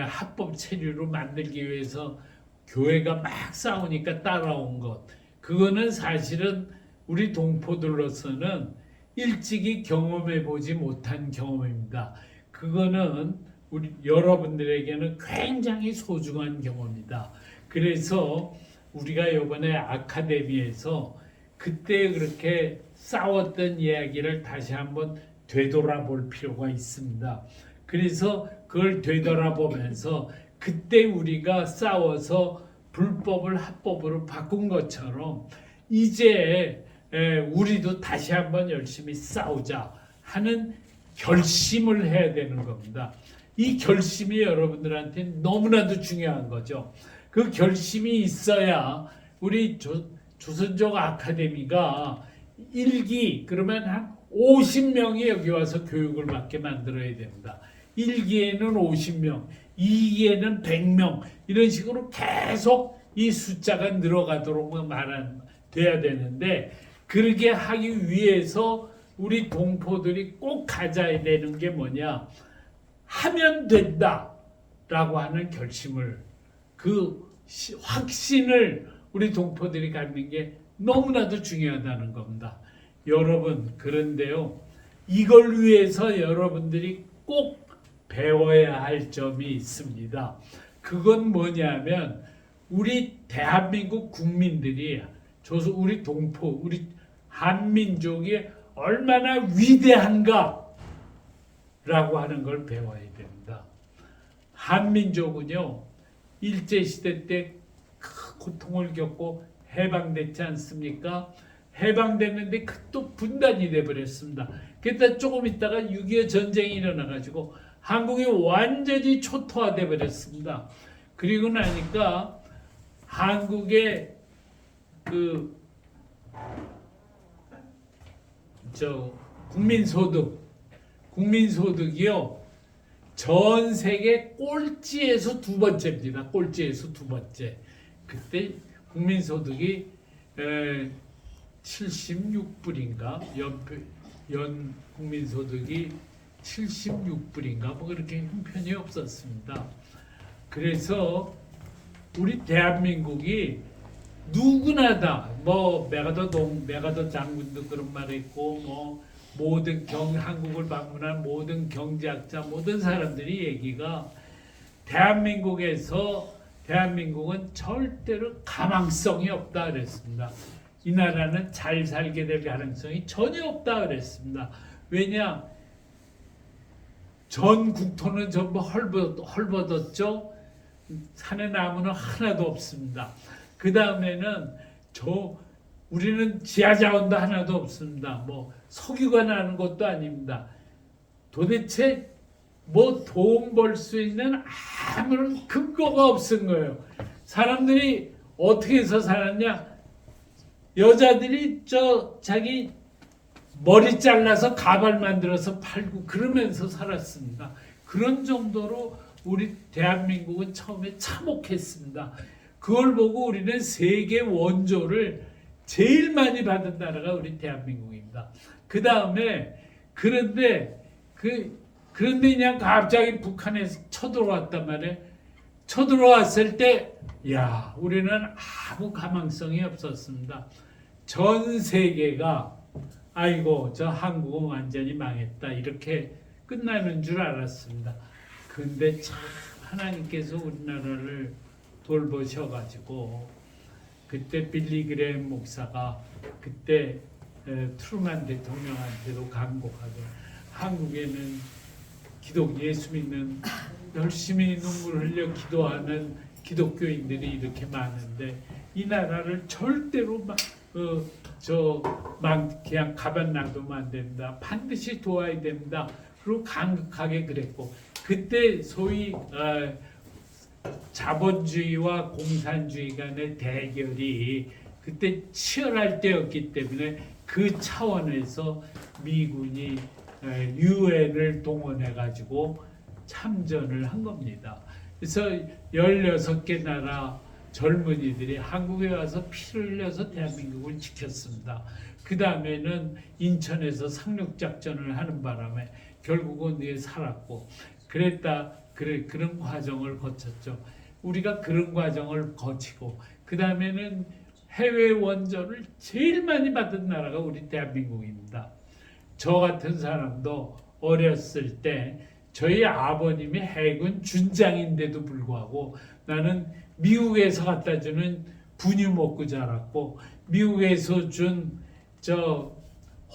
합법 체류로 만들기 위해서 교회가 막 싸우니까 따라온 것, 그거는 사실은 우리 동포들로서는 일찍이 경험해 보지 못한 경험입니다. 그거는 우리 여러분들에게는 굉장히 소중한 경험이다. 그래서 우리가 이번에 아카데미에서 그때 그렇게 싸웠던 이야기를 다시 한번 되돌아볼 필요가 있습니다. 그래서 그걸 되돌아보면서 그때 우리가 싸워서 불법을 합법으로 바꾼 것처럼 이제 우리도 다시 한번 열심히 싸우자 하는 결심을 해야 되는 겁니다. 이 결심이 여러분들한테 너무나도 중요한 거죠. 그 결심이 있어야 우리 조선족 아카데미가 1기 그러면 한 50명이 여기 와서 교육을 받게 만들어야 됩니다. 1기에는 50명, 2기에는 100명 이런 식으로 계속 이 숫자가 늘어가도록 돼야 되는데 그렇게 하기 위해서 우리 동포들이 꼭 가져야 되는 게 뭐냐? 하면 된다라고 하는 결심을, 그 확신을 우리 동포들이 갖는 게 너무나도 중요하다는 겁니다. 여러분, 그런데요, 이걸 위해서 여러분들이 꼭 배워야 할 점이 있습니다. 그건 뭐냐면 우리 대한민국 국민들이 우리 동포, 우리 한민족이 얼마나 위대한가라고 하는 걸 배워야 됩니다. 한민족은요, 일제시대 때 큰 고통을 겪고 해방됐지 않습니까? 해방됐는데 또 분단이 돼버렸습니다. 그때 조금 있다가 6.25 전쟁이 일어나가지고 한국이 완전히 초토화돼 버렸습니다. 그리고 나니까 한국의 국민소득이요, 전 세계 꼴찌에서 두 번째입니다. 꼴찌에서 두 번째. 그때 국민소득이 76불인가 연 국민소득이 76불인가 뭐 그렇게 형편이 없었습니다. 그래서 우리 대한민국이 누구나 다 뭐 메가더 장군도 그런 말했고 뭐 모든 한국을 방문한 모든 경제학자 모든 사람들이 얘기가 대한민국은 절대로 가망성이 없다 그랬습니다. 이 나라는 잘 살게 될 가능성이 전혀 없다 그랬습니다. 왜냐? 전 국토는 전부 헐벗었죠. 산에 나무는 하나도 없습니다. 그 다음에는 우리는 지하자원도 하나도 없습니다. 뭐 석유가 나는 것도 아닙니다. 도대체 뭐 돈 벌 수 있는 아무런 근거가 없은 거예요. 사람들이 어떻게 해서 살았냐? 여자들이 자기 머리 잘라서 가발 만들어서 팔고 그러면서 살았습니다. 그런 정도로 우리 대한민국은 처음에 참혹했습니다. 그걸 보고 우리는 세계 원조를 제일 많이 받은 나라가 우리 대한민국입니다. 그 다음에 그런데 그냥 갑자기 북한에서 쳐들어왔단 말이에요. 쳐들어왔을 때 우리는 아무 가망성이 없었습니다. 전 세계가 아이고 저 한국은 완전히 망했다 이렇게 끝나는 줄 알았습니다. 근데 참 하나님께서 우리나라를 돌보셔가지고 그때 빌리 그레임 목사가 그때 트루만 대통령한테도 간곡하게 한국에는 예수 믿는 열심히 눈물 흘려 기도하는 기독교인들이 이렇게 많은데 이 나라를 절대로 막 그냥 가만 놔두면 안 된다. 반드시 도와야 된다. 그리고 강력하게 그랬고 그때 소위 자본주의와 공산주의 간의 대결이 그때 치열할 때였기 때문에 그 차원에서 미군이 유엔을 동원해 가지고 참전을 한 겁니다. 그래서 16개 나라 젊은이들이 한국에 와서 피를 흘려서 대한민국을 지켰습니다. 그 다음에는 인천에서 상륙작전을 하는 바람에 결국은 뒤에 살았고 그런 과정을 거쳤죠. 우리가 그런 과정을 거치고 그 다음에는 해외 원조를 제일 많이 받은 나라가 우리 대한민국입니다. 저 같은 사람도 어렸을 때 저희 아버님이 해군 준장인데도 불구하고 나는 미국에서 갖다 주는 분유 먹고 자랐고 미국에서 준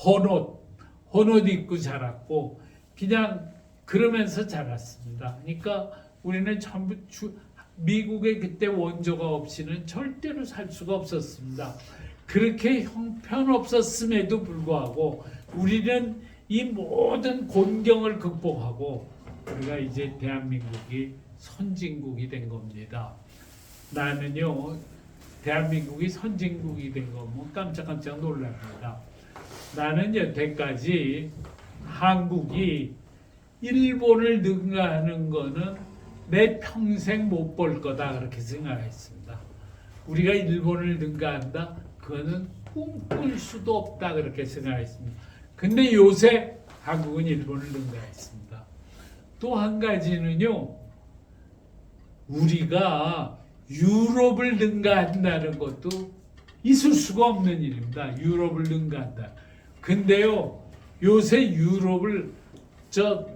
헌옷 입고 자랐고 그냥 그러면서 자랐습니다. 그러니까 우리는 전부 미국의 그때 원조가 없이는 절대로 살 수가 없었습니다. 그렇게 형편없었음에도 불구하고 우리는 이 모든 곤경을 극복하고 우리가 이제 대한민국이 선진국이 된 겁니다. 나는요 대한민국이 선진국이 된 거면 깜짝깜짝 놀랍니다. 나는 여태까지 한국이 일본을 능가하는 거는 내 평생 못 볼 거다 그렇게 생각했습니다. 우리가 일본을 능가한다? 그거는 꿈꿀 수도 없다 그렇게 생각했습니다. 근데 요새 한국은 일본을 능가했습니다. 또 한 가지는요, 우리가 유럽을 능가한다는 것도 있을 수가 없는 일입니다. 유럽을 능가한다. 근데요, 요새 유럽을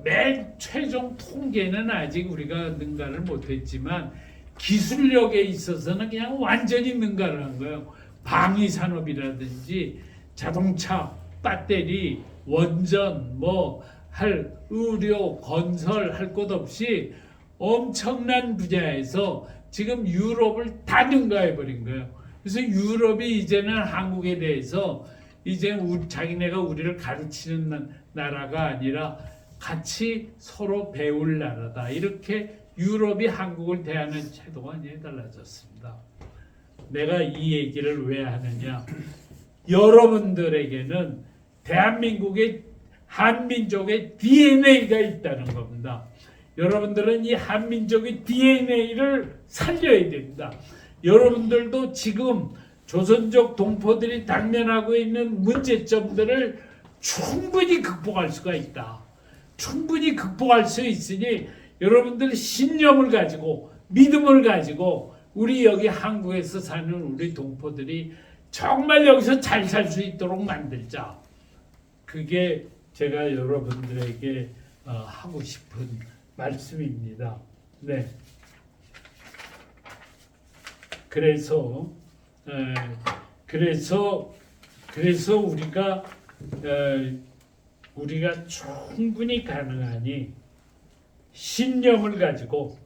맨 최종 통계는 아직 우리가 능가를 못했지만 기술력에 있어서는 그냥 완전히 능가를 한 거예요. 방위 산업이라든지 자동차, 배터리, 원전, 의료, 건설 할 것 없이 엄청난 분야에서 지금 유럽을 다 능가해 버린 거예요. 그래서 유럽이 이제는 한국에 대해서 이제 자기네가 우리를 가르치는 나라가 아니라 같이 서로 배울 나라다. 이렇게 유럽이 한국을 대하는 태도가 이제 달라졌습니다. 내가 이 얘기를 왜 하느냐? 여러분들에게는 대한민국의 한민족의 DNA가 있다는 겁니다. 여러분들은 이 한민족의 DNA를 살려야 됩니다. 여러분들도 지금 조선족 동포들이 당면하고 있는 문제점들을 충분히 극복할 수가 있다. 충분히 극복할 수 있으니 여러분들 신념을 가지고 믿음을 가지고 우리 여기 한국에서 사는 우리 동포들이 정말 여기서 잘 살 수 있도록 만들자. 그게 제가 여러분들에게 하고 싶은 말씀입니다. 네. 그래서 우리가 충분히 가능하니 신념을 가지고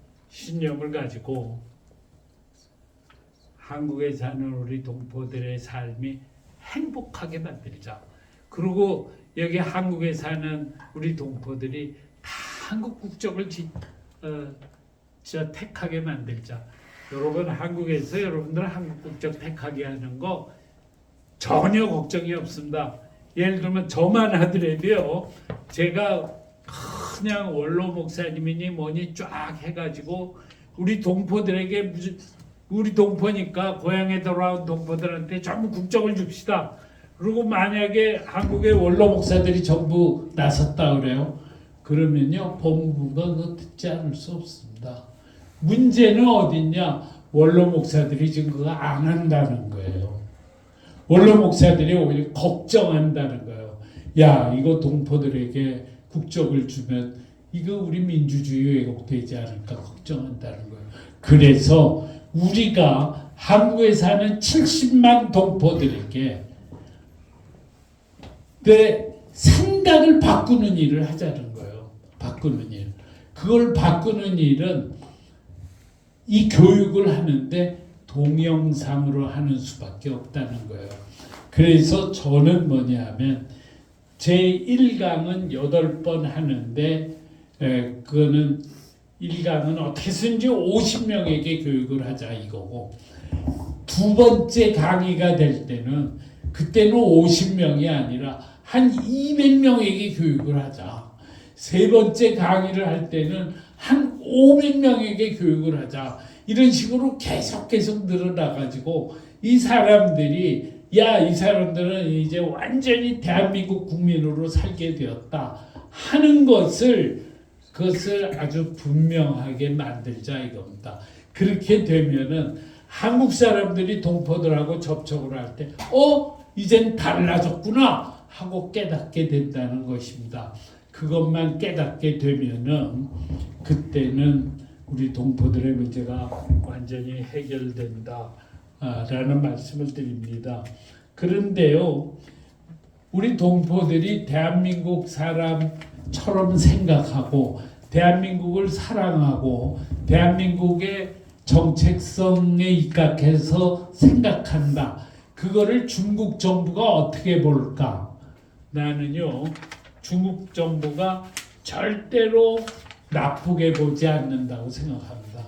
한국에 사는 우리 동포들의 삶이 행복하게 만들자. 그리고 여기 한국에 사는 우리 동포들이 다 한국 국적을 택하게 만들자. 여러분 한국에서 여러분들 한국 국적 택하게 하는 거 전혀 걱정이 없습니다. 예를 들면 저만 하더라도요. 제가 그냥 원로 목사님이니 뭐니 쫙 해가지고 우리 동포들에게 우리 동포니까 고향에 돌아온 동포들한테 전부 국적을 줍시다. 그리고 만약에 한국의 원로 목사들이 전부 나섰다 그래요. 그러면요 법무부가 그거 듣지 않을 수 없습니다. 문제는 어딨냐? 원로 목사들이 지금 그거 안 한다는 거예요. 원로 목사들이 오히려 걱정한다는 거예요. 야, 이거 동포들에게 국적을 주면 이거 우리 민주주의 왜곡되지 않을까 걱정한다는 거예요. 그래서 우리가 한국에 사는 70만 동포들에게 내 생각을 바꾸는 일을 하자는 거예요. 바꾸는 일. 그걸 바꾸는 일은 이 교육을 하는데 동영상으로 하는 수밖에 없다는 거예요. 그래서 저는 뭐냐면 제 1강은 8번 하는데 그거는 1강은 어떻게 해서든지 50명에게 교육을 하자 이거고, 두 번째 강의가 될 때는 그때는 50명이 아니라 한 200명에게 교육을 하자. 세 번째 강의를 할 때는 한 500명에게 교육을 하자. 이런 식으로 계속 늘어나가지고 이 사람들이 이 사람들은 이제 완전히 대한민국 국민으로 살게 되었다 하는 그것을 아주 분명하게 만들자 이겁니다. 그렇게 되면은 한국 사람들이 동포들하고 접촉을 할 때 이젠 달라졌구나 하고 깨닫게 된다는 것입니다. 그것만 깨닫게 되면은 그때는 우리 동포들의 문제가 완전히 해결된다 라는 말씀을 드립니다. 그런데요, 우리 동포들이 대한민국 사람처럼 생각하고 대한민국을 사랑하고 대한민국의 정책성에 입각해서 생각한다. 그거를 중국 정부가 어떻게 볼까? 나는요, 중국 정부가 절대로 나쁘게 보지 않는다고 생각합니다.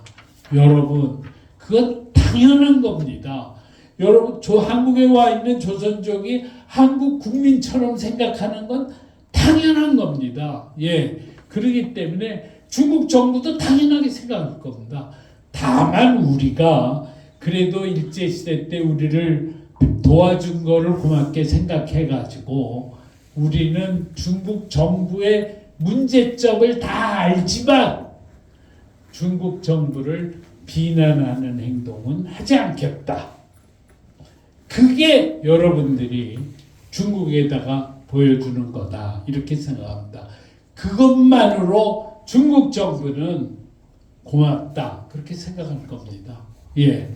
여러분, 그건 당연한 겁니다. 여러분, 한국에 와 있는 조선족이 한국 국민처럼 생각하는 건 당연한 겁니다. 예, 그렇기 때문에 중국 정부도 당연하게 생각할 겁니다. 다만 우리가 그래도 일제시대 때 우리를 도와준 거를 고맙게 생각해가지고 우리는 중국 정부의 문제점을 다 알지만 중국 정부를 비난하는 행동은 하지 않겠다. 그게 여러분들이 중국에다가 보여주는 거다. 이렇게 생각합니다. 그것만으로 중국 정부는 고맙다. 그렇게 생각할 겁니다. 예.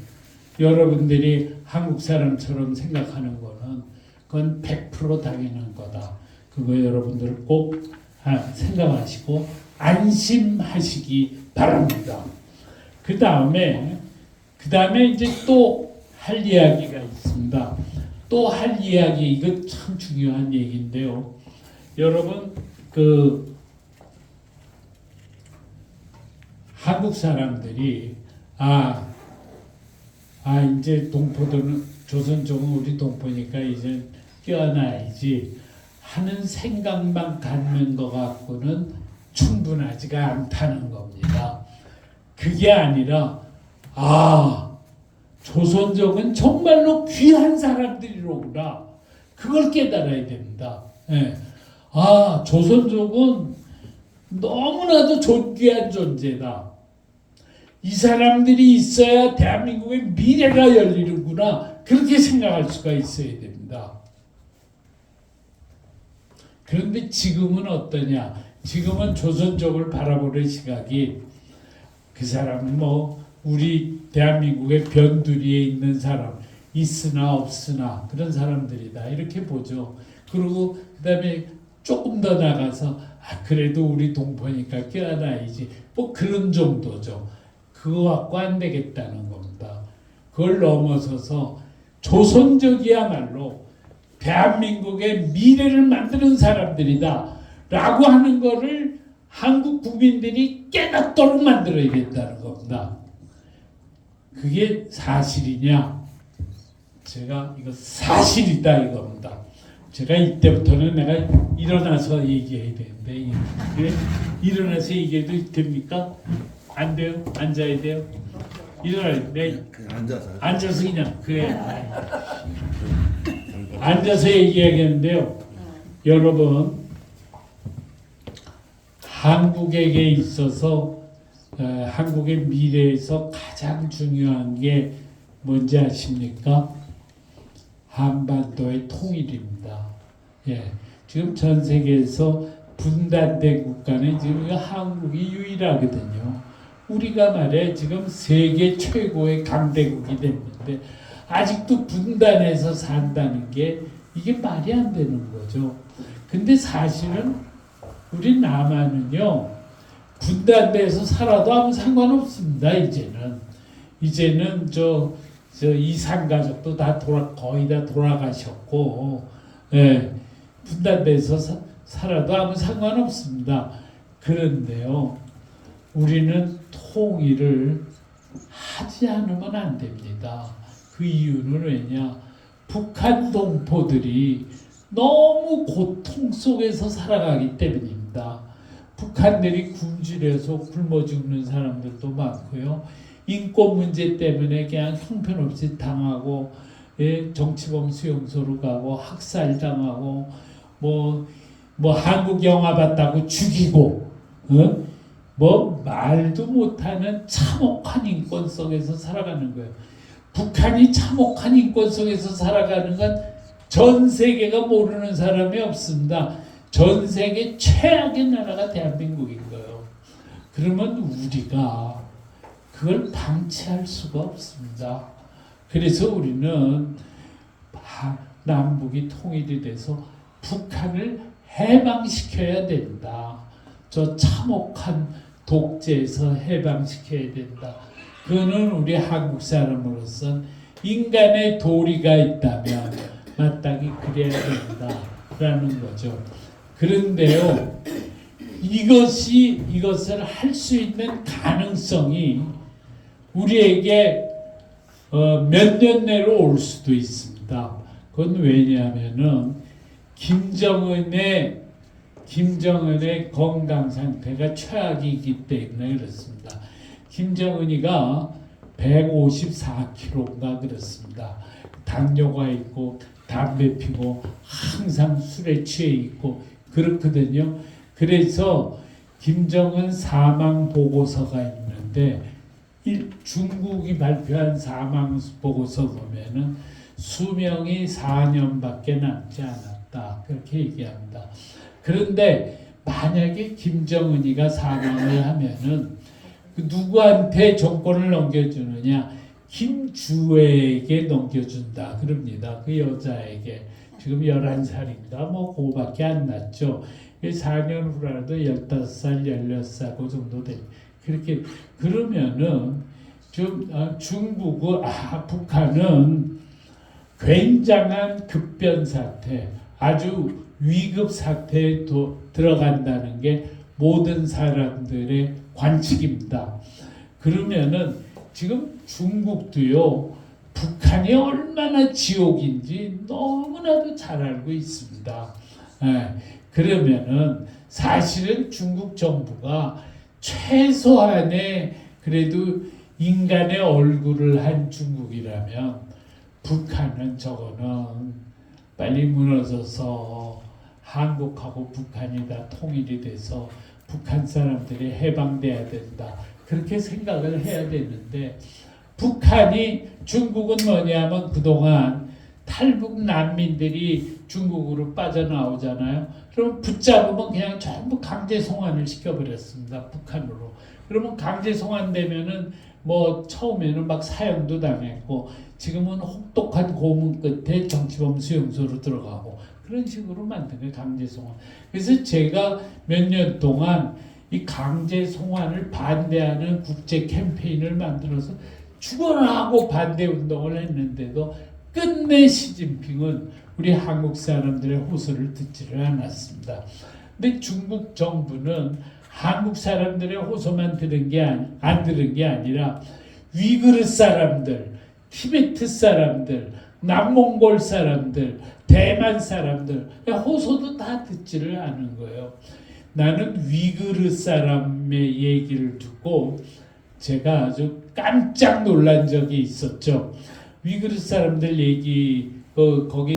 여러분들이 한국 사람처럼 생각하는 거는 그건 100% 당연한 거다. 그거 여러분들 꼭 생각하시고 안심하시기 바랍니다. 그 다음에 이제 또 할 이야기가 있습니다. 또 할 이야기, 이거 참 중요한 얘기인데요. 여러분, 한국 사람들이 이제 동포들은 조선족은 우리 동포니까 이제 껴안아야지 하는 생각만 갖는 것 같고는 충분하지가 않다는 겁니다. 그게 아니라 조선족은 정말로 귀한 사람들이로구나. 그걸 깨달아야 됩니다. 예. 조선족은 너무나도 존귀한 존재다. 이 사람들이 있어야 대한민국의 미래가 열리는구나. 그렇게 생각할 수가 있어야 됩니다. 그런데 지금은 어떠냐? 지금은 조선족을 바라보는 시각이 그 사람은 우리 대한민국의 변두리에 있는 사람, 있으나 없으나 그런 사람들이다. 이렇게 보죠. 그리고 그 다음에 조금 더 나가서 그래도 우리 동포니까 껴안아야지. 그런 정도죠. 그거 갖고 안 되겠다는 겁니다. 그걸 넘어서서 조선족이야말로 대한민국의 미래를 만드는 사람들이다 라고 하는 거를 한국 국민들이 깨닫도록 만들어야겠다는 겁니다. 그게 사실이냐? 제가 이거 사실이다 이겁니다. 제가 이때부터는 내가 일어나서 얘기해야 되는데 일어나서 얘기해도 됩니까? 안 돼요? 앉아야 돼요? 일어나야 돼. 앉아서 그냥 앉아서 얘기하겠는데요. 여러분, 한국에게 있어서 한국의 미래에서 가장 중요한 게 뭔지 아십니까? 한반도의 통일입니다. 예, 지금 전 세계에서 분단된 국가는 지금 한국이 유일하거든요. 우리가 말해 지금 세계 최고의 강대국이 됐는데 아직도 분단해서 산다는 게 이게 말이 안 되는 거죠. 근데 사실은 우리 남한은요, 분단돼서 살아도 아무 상관없습니다. 이제는 저 이산 가족도 거의 다 돌아가셨고, 예, 분단돼서 살아도 아무 상관없습니다. 그런데요, 우리는 통일을 하지 않으면 안 됩니다. 그 이유는 왜냐? 북한 동포들이 너무 고통 속에서 살아가기 때문입니다. 북한들이 굶주려서 굶어 죽는 사람들도 많고요. 인권 문제 때문에 그냥 형편없이 당하고, 예, 정치범 수용소로 가고 학살당하고 뭐 한국 영화 봤다고 죽이고, 뭐 말도 못하는 참혹한 인권 속에서 살아가는 거예요. 북한이 참혹한 인권 속에서 살아가는 건 전 세계가 모르는 사람이 없습니다. 전 세계 최악의 나라가 대한민국인 거예요. 그러면 우리가 그걸 방치할 수가 없습니다. 그래서 우리는 남북이 통일이 돼서 북한을 해방시켜야 된다. 저 참혹한 독재에서 해방시켜야 된다. 그거는 우리 한국 사람으로서 인간의 도리가 있다면 마땅히 그래야 된다라는 거죠. 그런데요, 이것을 할 수 있는 가능성이 우리에게 몇 년 내로 올 수도 있습니다. 그건 왜냐하면은 김정은의 건강 상태가 최악이기 때문에 그렇습니다. 김정은이가 154kg인가 그렇습니다. 당뇨가 있고 담배 피고 항상 술에 취해 있고 그렇거든요. 그래서 김정은 사망 보고서가 있는데 중국이 발표한 사망 보고서 보면은 수명이 4년밖에 남지 않았다. 그렇게 얘기합니다. 그런데 만약에 김정은이가 사망을 하면은 누구한테 정권을 넘겨주느냐? 김주애에게 넘겨준다 그럽니다. 그 여자에게. 지금 11살인가 뭐 그거밖에 안 났죠. 4년 후라도 15살, 16살 그 정도 돼. 그렇게 그러면은 좀 북한은 굉장한 급변 사태, 아주 위급 사태에 들어간다는 게 모든 사람들의 관측입니다. 그러면은 지금 중국도요, 북한이 얼마나 지옥인지 너무나도 잘 알고 있습니다. 예, 그러면은 사실은 중국 정부가 최소한의 그래도 인간의 얼굴을 한 중국이라면 북한은 저거는 빨리 무너져서 한국하고 북한이 다 통일이 돼서 북한 사람들이 해방돼야 된다. 그렇게 생각을 해야 되는데 중국은 뭐냐면 그동안 탈북 난민들이 중국으로 빠져나오잖아요. 그럼 붙잡으면 그냥 전부 강제 송환을 시켜버렸습니다. 북한으로. 그러면 강제 송환되면은 뭐 처음에는 막 사형도 당했고 지금은 혹독한 고문 끝에 정치범 수용소로 들어가고 그런 식으로 만든 게 강제 송환. 그래서 제가 몇 년 동안 이 강제 송환을 반대하는 국제 캠페인을 만들어서 죽어라 하고 반대 운동을 했는데도 끝내 시진핑은 우리 한국 사람들의 호소를 듣지를 않았습니다. 근데 중국 정부는 한국 사람들의 호소만 안 들은 게 아니라 위구르 사람들, 티베트 사람들, 남몽골 사람들, 대만 사람들 호소도 다 듣지를 않은 거예요. 나는 위구르 사람의 얘기를 듣고 제가 아주 깜짝 놀란 적이 있었죠. 위구르 사람들 얘기 거기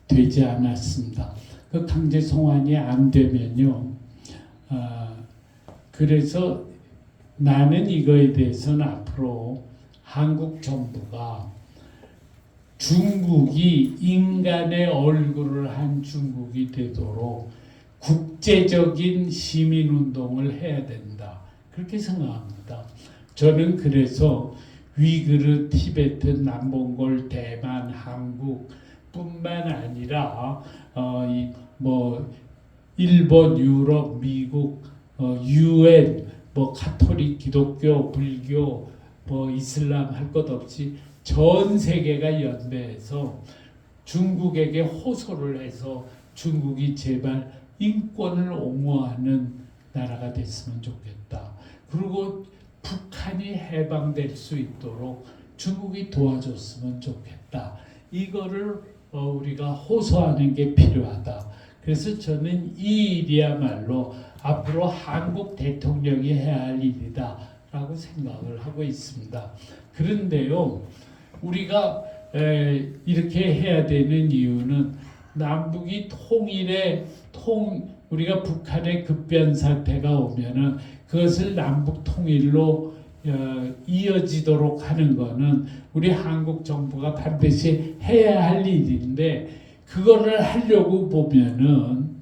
되지 않았습니다. 그 강제 송환이 안 되면요. 그래서 나는 이거에 대해서는 앞으로 한국 정부가 중국이 인간의 얼굴을 한 중국이 되도록 국제적인 시민운동을 해야 된다. 그렇게 생각합니다. 저는 그래서 위구르, 티베트, 남몽골, 대만, 한국뿐만 아니라 일본, 유럽, 미국, UN, 카톨릭, 기독교, 불교, 이슬람 할 것 없이 전 세계가 연대해서 중국에게 호소를 해서 중국이 제발 인권을 옹호하는 나라가 됐으면 좋겠다. 그리고 북한이 해방될 수 있도록 중국이 도와줬으면 좋겠다. 이거를 우리가 호소하는 게 필요하다. 그래서 저는 이 일이야말로 앞으로 한국 대통령이 해야 할 일이다 라고 생각을 하고 있습니다. 그런데요, 우리가 이렇게 해야 되는 이유는 남북이 우리가 북한의 급변 사태가 오면은 그것을 남북 통일로 이어지도록 하는 것은 우리 한국 정부가 반드시 해야 할 일인데, 그거를 하려고 보면은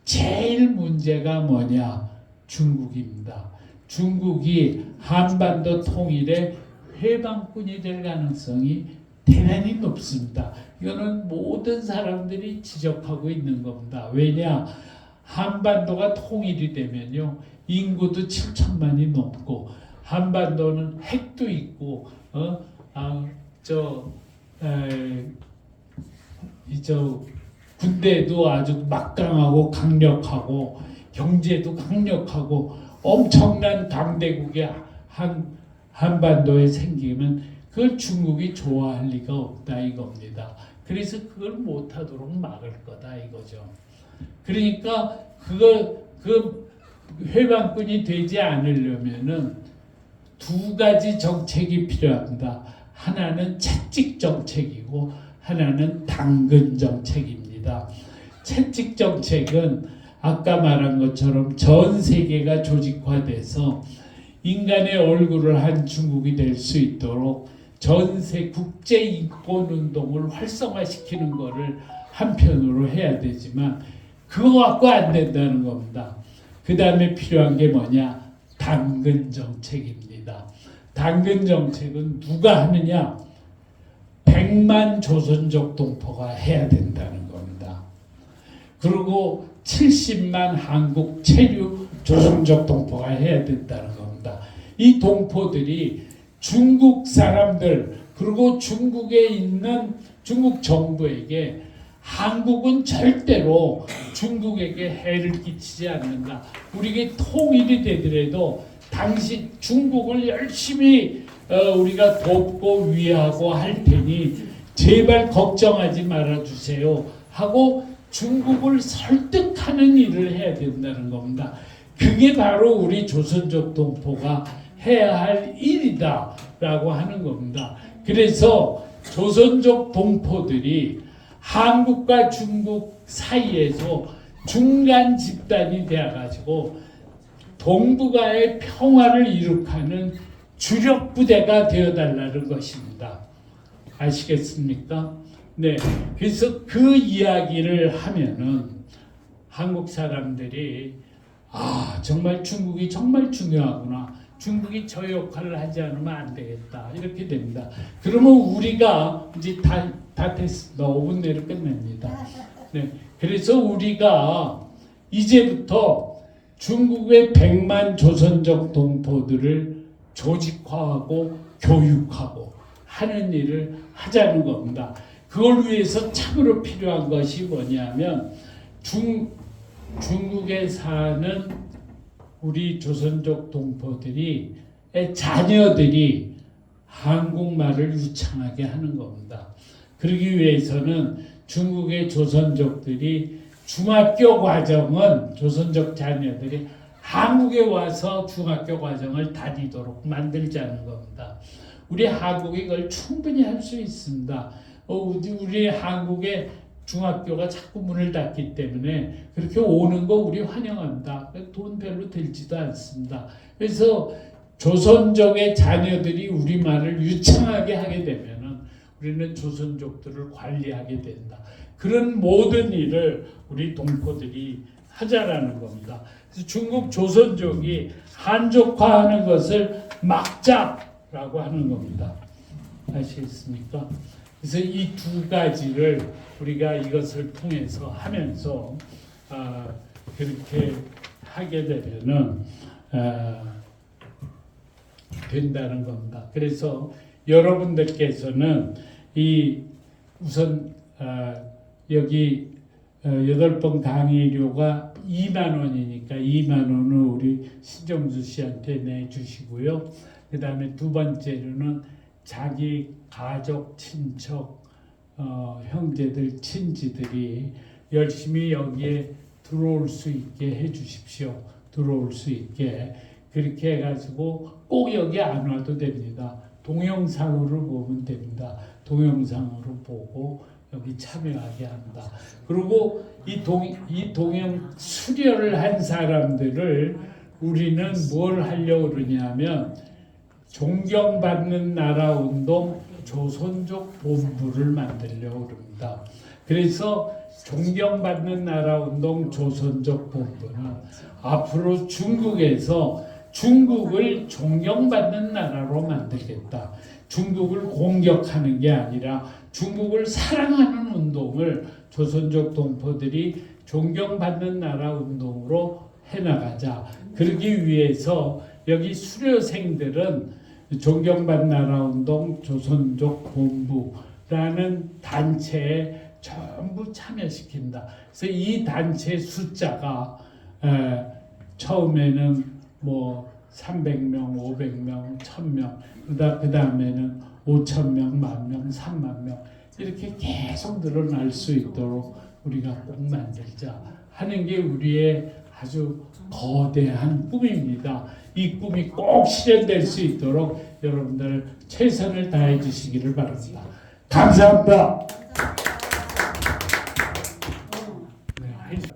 제일 문제가 뭐냐? 중국입니다. 중국이 한반도 통일의 회방꾼이 될 가능성이 대단히 높습니다. 이거는 모든 사람들이 지적하고 있는 겁니다. 왜냐? 한반도가 통일이 되면요, 인구도 7천만이 넘고 한반도는 핵도 있고 군대도 아주 막강하고 강력하고 경제도 강력하고 엄청난 강대국의 한반도에 생기면 그걸 중국이 좋아할 리가 없다 이겁니다. 그래서 그걸 못하도록 막을 거다 이거죠. 그러니까 그 회방꾼이 되지 않으려면은 두 가지 정책이 필요합니다. 하나는 채찍 정책이고 하나는 당근 정책입니다. 채찍 정책은 아까 말한 것처럼 전 세계가 조직화돼서 인간의 얼굴을 한 중국이 될 수 있도록 전세 국제 인권 운동을 활성화시키는 것을 한편으로 해야 되지만 그거 갖고 안 된다는 겁니다. 그 다음에 필요한 게 뭐냐? 당근 정책입니다. 당근 정책은 누가 하느냐? 100만 조선족 동포가 해야 된다는 겁니다. 그리고 70만 한국 체류 조선족 동포가 해야 된다는 겁니다. 이 동포들이 중국 사람들 그리고 중국에 있는 중국 정부에게 한국은 절대로 중국에게 해를 끼치지 않는다. 우리에게 통일이 되더라도 당시 중국을 열심히 우리가 돕고 위하고 할 테니 제발 걱정하지 말아주세요 하고 중국을 설득하는 일을 해야 된다는 겁니다. 그게 바로 우리 조선족 동포가 해야 할 일이다라고 하는 겁니다. 그래서 조선족 동포들이 한국과 중국 사이에서 중간 집단이 되어가지고 동북아의 평화를 이룩하는 주력 부대가 되어달라는 것입니다. 아시겠습니까? 네. 그래서 그 이야기를 하면은 한국 사람들이 정말 중국이 정말 중요하구나. 중국이 저 역할을 하지 않으면 안 되겠다. 이렇게 됩니다. 그러면 우리가 이제 다 됐습니다. 5분 내로 끝냅니다. 네. 그래서 우리가 이제부터 중국의 100만 조선족 동포들을 조직화하고 교육하고 하는 일을 하자는 겁니다. 그걸 위해서 참으로 필요한 것이 뭐냐면 중국에 사는 우리 조선족 동포들이 자녀들이 한국말을 유창하게 하는 겁니다. 그러기 위해서는 중국의 조선족들이 중학교 과정은 조선족 자녀들이 한국에 와서 중학교 과정을 다니도록 만들자는 겁니다. 우리 한국이 그걸 충분히 할 수 있습니다. 우리 한국의 중학교가 자꾸 문을 닫기 때문에 그렇게 오는 거 우리 환영합니다. 돈 별로 들지도 않습니다. 그래서 조선족의 자녀들이 우리말을 유창하게 하게 되면은 우리는 조선족들을 관리하게 된다. 그런 모든 일을 우리 동포들이 하자라는 겁니다. 그래서 중국 조선족이 한족화하는 것을 막자라고 하는 겁니다. 아시겠습니까? 그래서 이 두 가지를 우리가 이것을 통해서 하면서 그렇게 하게 되면은 된다는 겁니다. 그래서 여러분들께서는 이 우선 여기 8번 강의료가 2만 원이니까 2만 원을 우리 신정수 씨한테 내주시고요. 그 다음에 두 번째로는 자기 가족, 친척, 형제들, 친지들이 열심히 여기에 들어올 수 있게 해주십시오. 들어올 수 있게. 그렇게 해가지고 꼭 여기 안 와도 됩니다. 동영상으로 보면 됩니다. 동영상으로 보고 여기 참여하게 합니다. 그리고 이 동영 수료를 한 사람들을 우리는 뭘 하려고 그러냐면 존경받는 나라 운동 조선족 본부를 만들려고 합니다. 그래서 존경받는 나라 운동 조선족 본부는 앞으로 중국에서 중국을 존경받는 나라로 만들겠다. 중국을 공격하는 게 아니라 중국을 사랑하는 운동을 조선족 동포들이 존경받는 나라 운동으로 해나가자. 그러기 위해서 여기 수료생들은 존경받는 나라 운동 조선족 본부라는 단체에 전부 참여시킨다. 그래서 이 단체 숫자가 처음에는 뭐 300명, 500명, 1000명, 그 다음에는 5,000명, 10,000명, 30,000명 이렇게 계속 늘어날 수 있도록 우리가 꼭 만들자 하는 게 우리의 아주 거대한 꿈입니다. 이 꿈이 꼭 실현될 수 있도록 여러분들 최선을 다해 주시기를 바랍니다. 감사합니다.